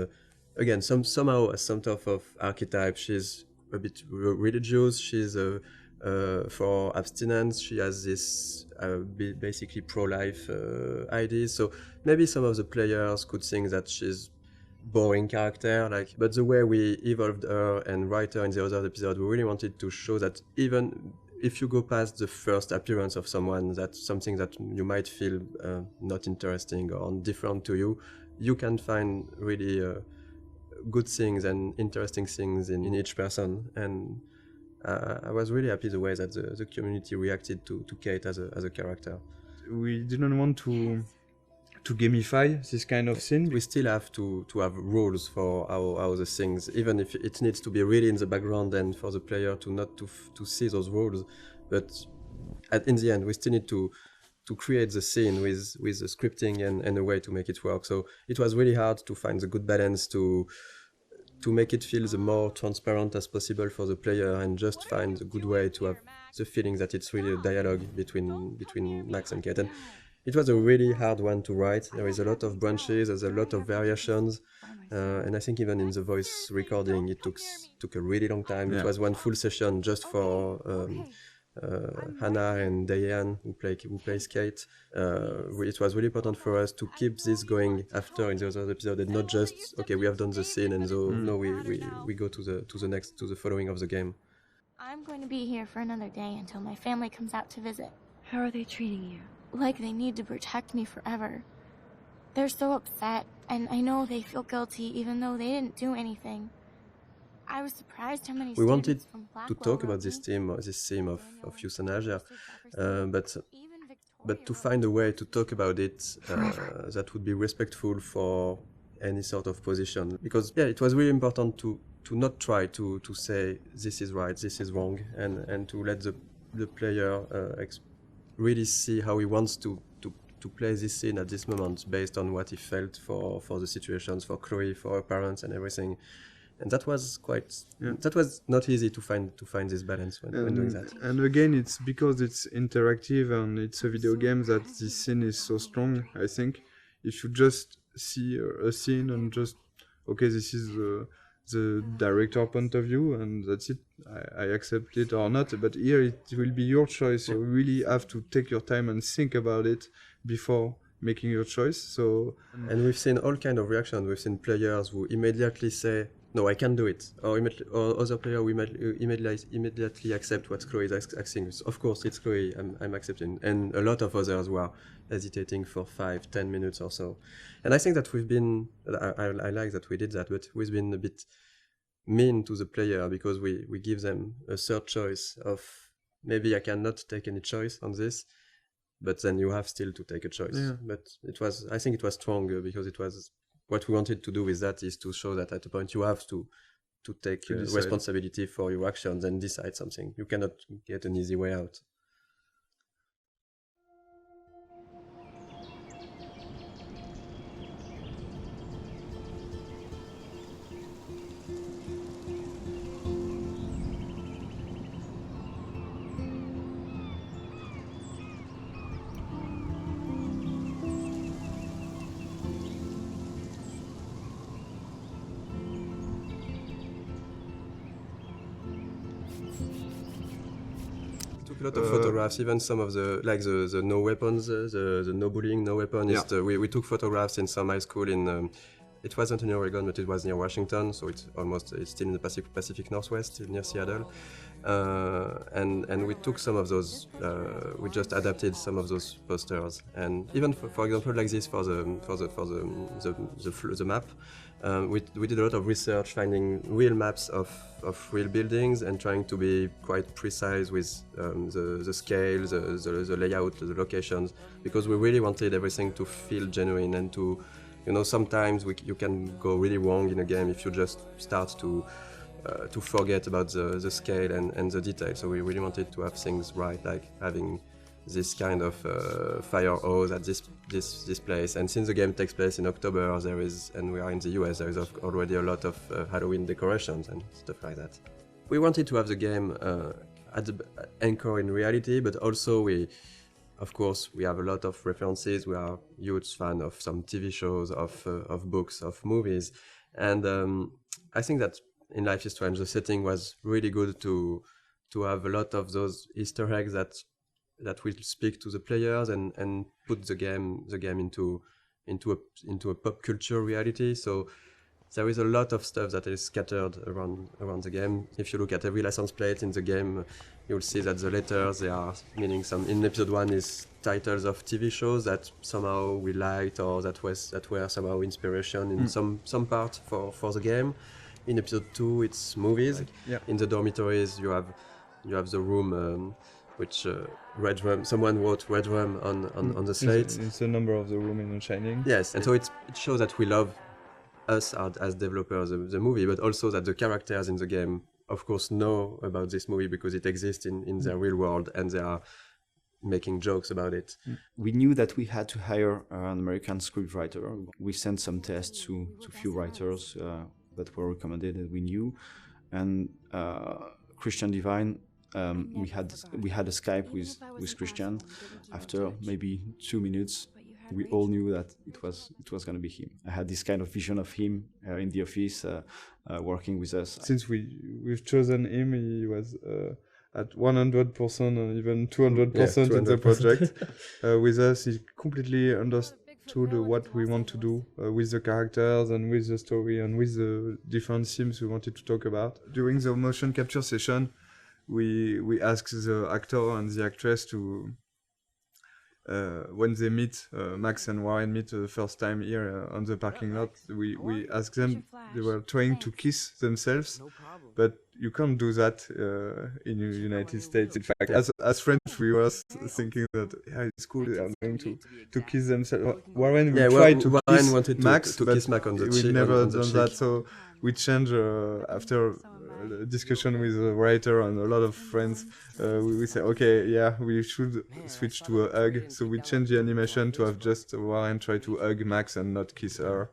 somehow as some type of archetype. She's a bit religious, she's for abstinence, she has this basically pro-life ideas, so maybe some of the players could think that she's boring character, but the way we evolved her and write her in the other episode, we really wanted to show that even if you go past the first appearance of someone, that's something that you might feel not interesting or different to you, you can find really good things and interesting things in each person. And I was really happy the way that the community reacted to Kate as a character. We didn't want to gamify this kind of scene. We still have to have rules for how the things, even if it needs to be really in the background and for the player to not to see those rules. But in the end, we still need to create the scene with the scripting and a way to make it work. So it was really hard to find the good balance to make it feel the more transparent as possible for the player, and just find a good way to have the feeling that it's really a dialogue between Max and Kate. And it was a really hard one to write. There is a lot of branches, there's a lot of variations, and I think even in the voice recording it took a really long time. Yeah. It was one full session just for Hannah and Diane, who plays Kate. It was really important for us to keep this going after in the other episode, and not just okay, we have done the scene and so no, we go to the following of the game. I'm going to be here for another day until my family comes out to visit. How are they treating you? Like they need to protect me forever. They're so upset, and I know they feel guilty even though they didn't do anything. I was surprised how many We wanted students from to Blackwell talk wrote about this me. theme of euthanasia, but to find a way to talk about it that would be respectful for any sort of position. Because it was really important to not try to say this is right, this is wrong, and to let the player really see how he wants to play this scene at this moment based on what he felt for the situations, for Chloe, for her parents and everything. And that was that was not easy to find this balance when doing that. And again, it's because it's interactive and it's a video game that this scene is so strong. I think if you just see a scene and just okay, this is the director point of view and that's it, I accept it or not. But here it will be your choice. You really have to take your time and think about it before making your choice. So and we've seen all kind of reactions. We've seen players who immediately say, no, I can't do it. Or other player who immediately accept what Chloe is asking. Of course, it's Chloe, I'm accepting. And a lot of others were hesitating for 5-10 minutes or so. And I think that we've been, I like that we did that, but we've been a bit mean to the player because we give them a third choice of maybe I cannot take any choice on this, but then you have still to take a choice. Yeah. But I think it was strong because it was, what we wanted to do with that is to show that at a point you have to take responsibility for your actions and decide something. You cannot get an easy way out. A lot of photographs, even some of the no weapons, the no bullying, no weapon. Yeah. We took photographs in some high school in it wasn't in Oregon, but it was near Washington, so it's still in the Pacific Northwest, near Seattle. And we took some of those, we just adapted some of those posters, and even for example like this for the map, we did a lot of research, finding real maps of real buildings and trying to be quite precise with the scale, the layout, the locations, because we really wanted everything to feel genuine and to, sometimes you can go really wrong in a game if you just start to forget about the scale and the detail. So we really wanted to have things right, like having this kind of fire hose at this place. And since the game takes place in October, and we are in the US, there is already a lot of Halloween decorations and stuff like that. We wanted to have the game at the anchor in reality, but also of course, we have a lot of references. We are huge fan of some TV shows, of books, of movies, and I think that in Life is Strange, the setting was really good to have a lot of those Easter eggs that will speak to the players and put the game into a pop culture reality. So there is a lot of stuff that is scattered around the game. If you look at every license plate in the game, you'll see that the letters, they are meaning some. In episode 1 is titles of TV shows that somehow we liked or that were somehow inspiration in some part for the game. In episode 2, it's movies. In the dormitories, you have the room which Red Room. Someone wrote Red Room on the slate. It's the number of the room in Shining. Yes, and so it shows that we love us as developers the movie, but also that the characters in the game, of course, know about this movie because it exists in their real world, and they are making jokes about it. We knew that we had to hire an American scriptwriter. We sent some tests to few writers that were recommended and we knew, and Christian Divine, we had a Skype with Christian. After maybe 2 minutes, we all knew that it was going to be him. I had this kind of vision of him in the office working with us. Since we've chosen him, he was at 100% and even 200% in the project. With us, he completely understood what we want to do with the characters and with the story and with the different themes we wanted to talk about. During the motion capture session, we asked the actor and the actress to, when they meet, Max and Warren meet the first time here on the parking lot, we asked them, they were trying to kiss themselves, but you can't do that in the United States. In fact, as French, we were thinking that it's cool, they are going to kiss themselves. Warren tried to kiss Max, to kiss Max on the cheek. We've never done that, so we changed after a discussion with a writer and a lot of friends. We said, okay, yeah, we should switch to a hug. So we changed the animation to have just Warren try to hug Max and not kiss her.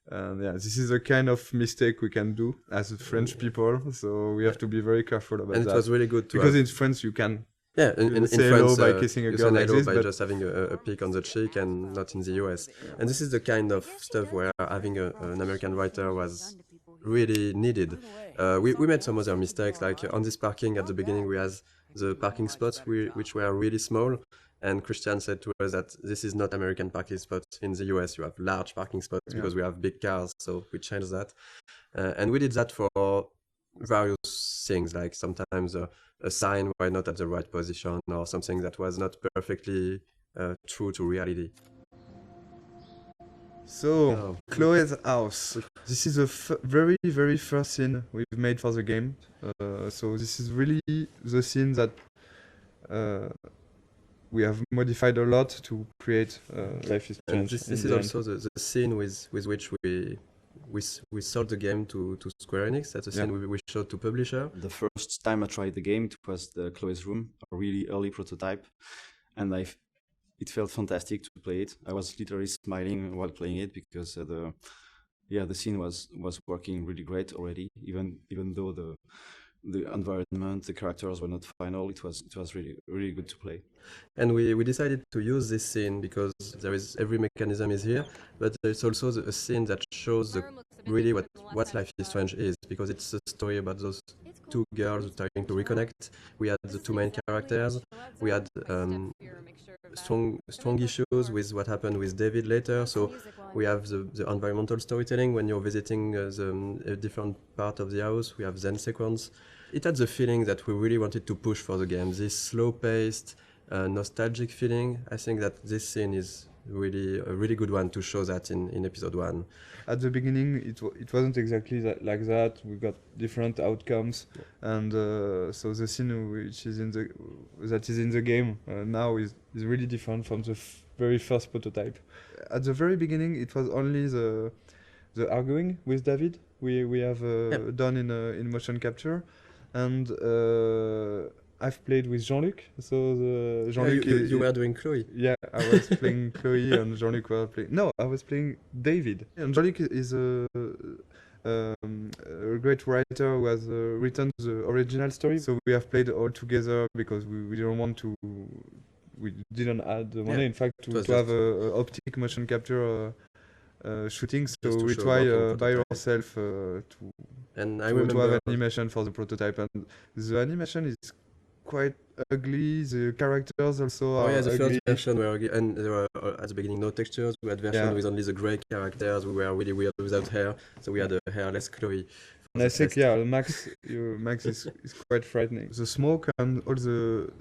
And yeah, this is a kind of mistake we can do as French people, so we have to be very careful about that. And it was really good because in France you can in say France, hello by kissing a girl like this, by just having a peek on the cheek, and not in the US. And this is the kind of stuff where having an American writer was really needed. We made some other mistakes, like on this parking at the beginning we had the parking spots which were really small. And Christian said to us that this is not American parking spots. In the US, you have large parking spots because we have big cars, so we changed that. And we did that for various things, like sometimes a sign were not at the right position or something that was not perfectly true to reality. So, Chloe's house. This is the very, very first scene we've made for the game. So this is really the scene that we have modified a lot to create Life is Strange. This is also the scene with which we sold the game to Square Enix. That's the scene we showed to publisher. The first time I tried the game, it was the Chloe's room, a really early prototype, and it felt fantastic to play it. I was literally smiling while playing it because the scene was working really great already, even though the environment, the characters were not final. It was really, really good to play. And we decided to use this scene because every mechanism is here, but it's also a scene that shows really what Life is Strange is, because it's a story about those two girls trying to reconnect. We had the two main characters. We had strong issues with what happened with David later. So we have the environmental storytelling when you're visiting a different part of the house. We have Zen sequence. It had the feeling that we really wanted to push for the game. This slow-paced, nostalgic feeling. I think that this scene is really a really good one to show that in episode 1. At the beginning, it wasn't exactly like that. We got different outcomes, and so the scene which is in the game now is really different from the very first prototype. At the very beginning, it was only the arguing with David we have done in motion capture, and I've played with Jean-Luc, so Jean-Luc... You were doing Chloe. Yeah, I was playing Chloe and Jean-Luc was playing... No, I was playing David. And Jean-Luc is a great writer who has written the original story, so we have played all together because we didn't want to... We didn't add the money, in fact, to have a optic motion capture shooting, so we try by ourselves to have animation for the prototype, and the animation is quite ugly. The characters also are the ugly. first version were ugly, and there were at the beginning no textures. We had version with only the grey characters. We were really weird without hair, so we had a hairless Chloe. And I think Max is quite frightening. The smoke and all the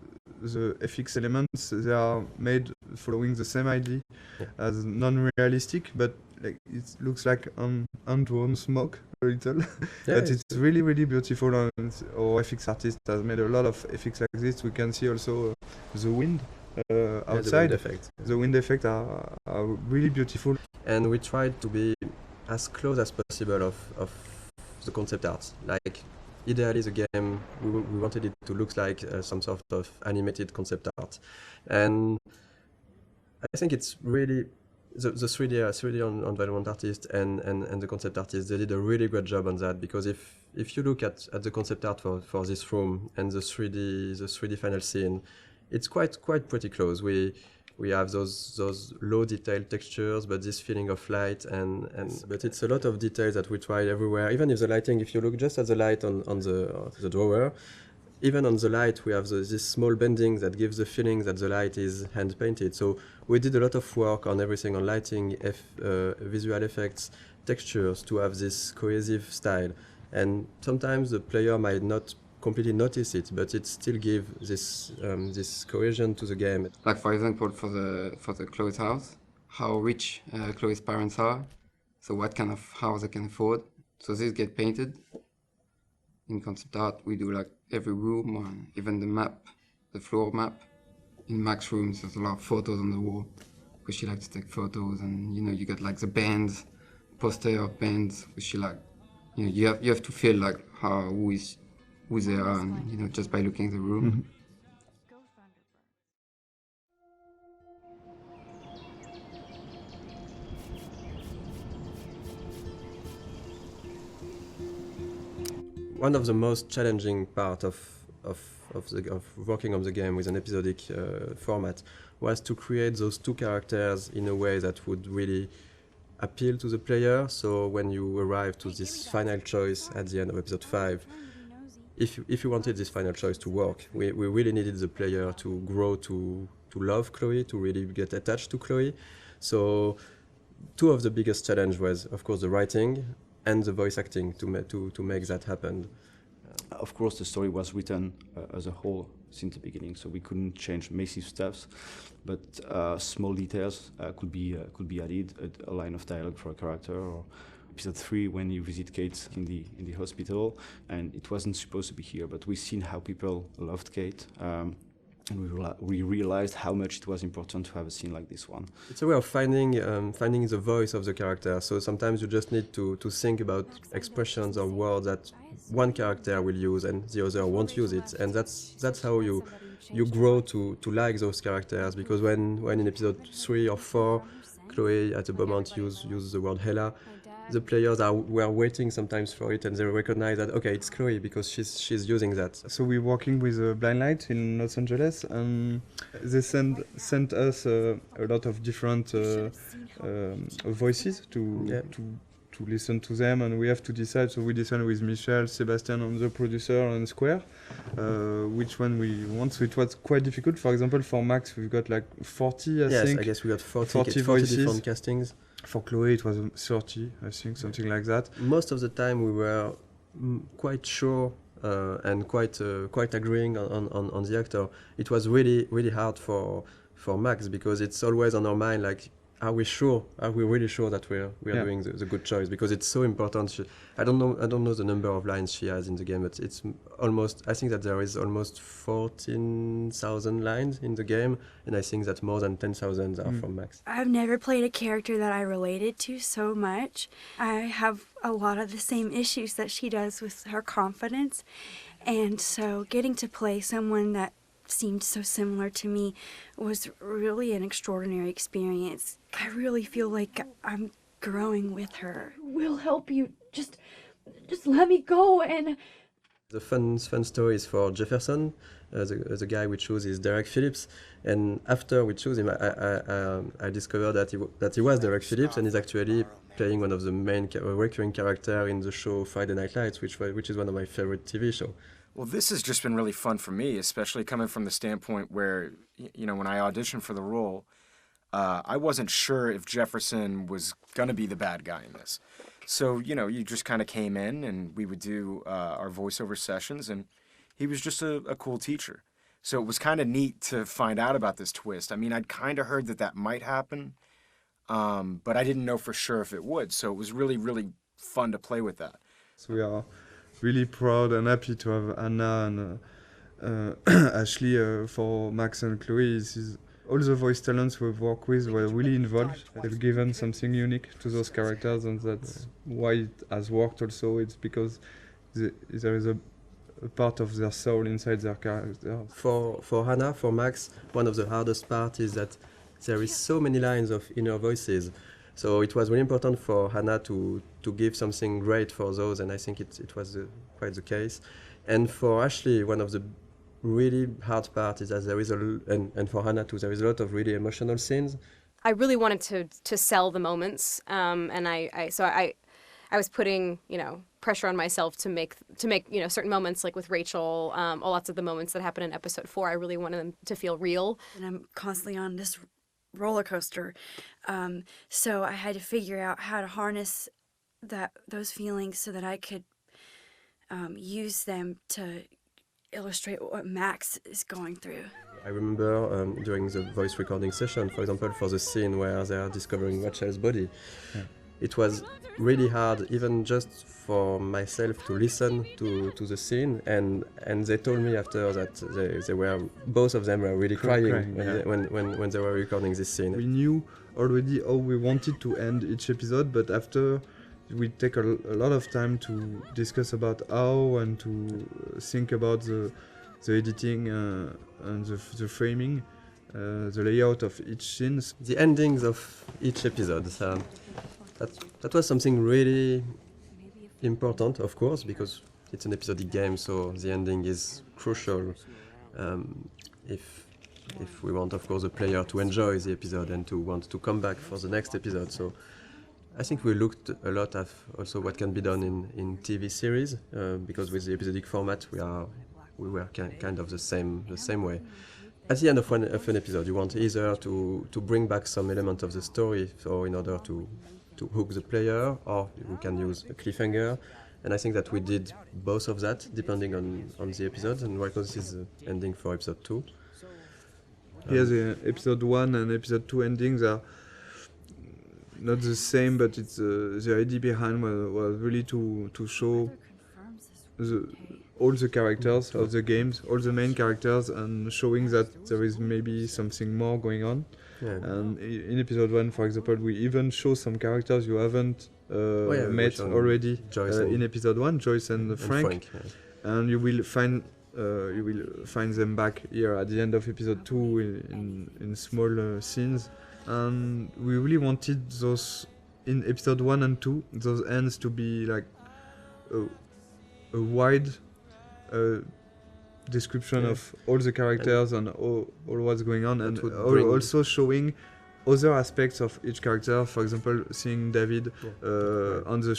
FX elements, they are made following the same idea as non-realistic, but like it looks like undrawn smoke a little. But it's really, really beautiful, and our FX artist has made a lot of FX like this. We can see also the wind outside. The wind effects are really beautiful. And we tried to be as close as possible of the concept art. Like, ideally the game, we wanted it to look like some sort of animated concept art. And I think it's really... The 3D environment artist and the concept artist, they did a really great job on that, because if you look at the concept art for this room and the 3D final scene, it's quite pretty close. We have those low detail textures, but this feeling of light but it's a lot of details that we tried everywhere. Even if the lighting, if you look just at the light on the drawer, even on the light, we have this small bending that gives the feeling that the light is hand-painted. So we did a lot of work on everything, on lighting, visual effects, textures, to have this cohesive style. And sometimes the player might not completely notice it, but it still gives this cohesion to the game. Like, for example, for the Chloe's house, how rich Chloe's parents are, so what kind of house they can afford. So this get painted. In concept art, we do like every room, or even the map, the floor map. In Mac's rooms, there's a lot of photos on the wall, because she likes to take photos, and you get like the bands, poster of bands, which she like, you have to feel like who they are, and just by looking at the room. Mm-hmm. One of the most challenging part of working on the game with an episodic format was to create those two characters in a way that would really appeal to the player. So when you arrive to this final choice at the end of episode 5, if you wanted this final choice to work, we really needed the player to grow to love Chloe, to really get attached to Chloe. So two of the biggest challenge was, of course, the writing and the voice acting to make that happen. Of course, the story was written as a whole since the beginning, so we couldn't change massive stuff, but small details could be added, a line of dialogue for a character, or episode 3 when you visit Kate in the hospital, and it wasn't supposed to be here, but we've seen how people loved Kate. And we realized how much it was important to have a scene like this one. It's a way of finding the voice of the character. So sometimes you just need to think about expressions or words that one character will use and the other won't use it. And that's how you grow to like those characters. Because when in episode 3 or 4, Chloe at a moment use the word Hela, the players were waiting sometimes for it, and they recognize that, okay, it's Chloe because she's using that. So we're working with Blind Light in Los Angeles, and they sent us a lot of different voices to listen to them, and we have to decide. So we decided with Michel, Sebastian, and the producer, and Square, which one we want. So it was quite difficult. For example, for Max, we've got like 40, I think. Yes, I guess we got 40 voices. different castings. For Chloe, it was 30, I think, something like that. Most of the time, we were quite sure and quite agreeing on the actor. It was really hard for Max, because it's always on our mind, like, are we really sure that we're doing the good choice? Because it's so important. I don't know the number of lines she has in the game, but it's almost, I think that there is almost 14,000 lines in the game, and I think that more than 10,000 are from Max. I've never played a character that I related to so much. I have a lot of the same issues that she does with her confidence, and so getting to play someone that seemed so similar to me was really an extraordinary experience. I really feel like I'm growing with her. We'll help you. Just let me go. And the fun story is for Jefferson. The guy we choose is Derek Phillips, and after we choose him, I discovered that he was Derek Phillips, and he's actually playing one of the main recurring character in the show Friday Night Lights, which is one of my favorite TV shows. Well, this has just been really fun for me, especially coming from the standpoint where, when I auditioned for the role, I wasn't sure if Jefferson was going to be the bad guy in this. So, you just kind of came in and we would do our voiceover sessions, and he was just a cool teacher. So it was kind of neat to find out about this twist. I mean, I'd kind of heard that might happen, but I didn't know for sure if it would. So it was really, really fun to play with that. So we are really proud and happy to have Anna and Ashley for Max and Chloe. All the voice talents we've worked with were really involved. They've given something unique to those characters, and that's why it has worked also. It's because there is a part of their soul inside their character. For Hannah, for Max, one of the hardest parts is that there is so many lines of inner voices. So it was really important for Hannah to give something great for those, and I think it was quite the case. And for Ashley, one of the really hard parts is that there is and for Hannah too, there is a lot of really emotional scenes. I really wanted to sell the moments, and I was putting pressure on myself to make certain moments, like with Rachel, lots of the moments that happen in episode 4. I really wanted them to feel real. And I'm constantly on this roller coaster, so I had to figure out how to harness those feelings so that I could use them to illustrate what Max is going through. I remember during the voice recording session, for example, for the scene where they are discovering Rachel's body, it was really hard, even just for myself, to listen to the scene, and they told me after that they were, both of them were really crying when they were recording this scene. We knew already how we wanted to end each episode, but after we take a lot of time to discuss about how, and to think about the editing and the framing, the layout of each scene. The endings of each episode. That was something really important, of course, because it's an episodic game, so the ending is crucial if we want, of course, the player to enjoy the episode and to want to come back for the next episode. So I think we looked a lot at also what can be done in TV series, because with the episodic format we were kind of the same way. At the end of an episode, you want either to bring back some element of the story, so in order to hook the player, or you can use a cliffhanger. And I think that we did both of that, depending on the episode. And right now this is the ending for episode 2. Here the episode 1 and episode 2 endings are not the same, but it's the idea behind was really to show all the characters of the games, all the main characters, and showing that there is maybe something more going on. Yeah. And in episode 1, for example, we even show some characters you haven't met already in episode 1, Joyce and Frank. And you will find them back here at the end of episode 2 in small scenes. And we really wanted those in episode 1 and 2, those ends to be like a wide description of all the characters and all what's going on, and also showing other aspects of each character. For example, seeing David on the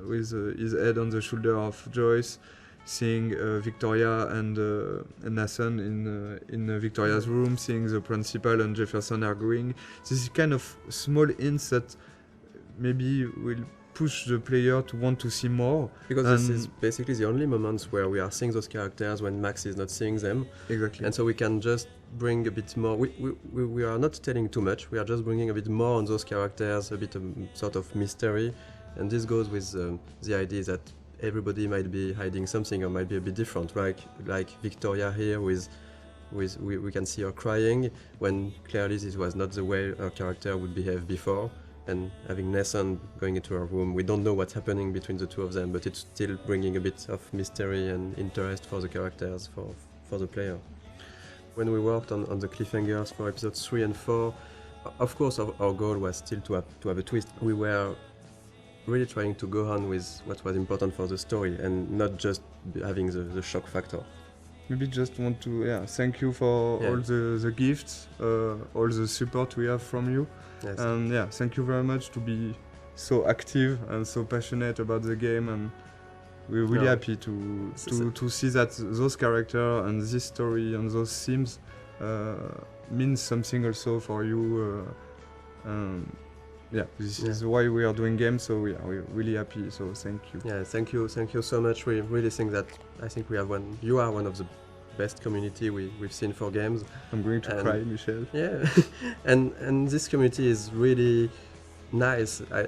with his head on the shoulder of Joyce, seeing Victoria and Nathan in Victoria's room, seeing the principal and Jefferson arguing. This is kind of small hints that maybe will push the player to want to see more. Because this is basically the only moments where we are seeing those characters when Max is not seeing them. Exactly. And so we can just bring a bit more. We are not telling too much. We are just bringing a bit more on those characters, a bit of sort of mystery. And this goes with the idea that everybody might be hiding something or might be a bit different. Like Victoria here we can see her crying when clearly this was not the way her character would behave before. And having Nathan going into her room, we don't know what's happening between the two of them, but it's still bringing a bit of mystery and interest for the characters, for the player. When we worked on the cliffhangers for episodes 3 and 4, of course our goal was still to have a twist. We were really trying to go on with what was important for the story and not just having the shock factor. Maybe just want to thank you for all the gifts, all the support we have from you. Yes. And thank you very much to be so active and so passionate about the game, and we're really happy to see that those characters and this story and those themes means something also for you. This is why we are doing games, so we're really happy, so thank you. Yeah, thank you so much. We really think that we have you are one of the best community we've seen for games. I'm going to cry, Michel. Yeah, and this community is really nice. I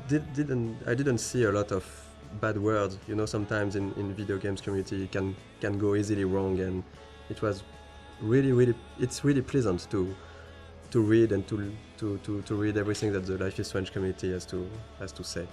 didn't see a lot of bad words. You know, sometimes in video games community can go easily wrong, and it was it's really pleasant to read and to read everything that the Life is Strange community has to say.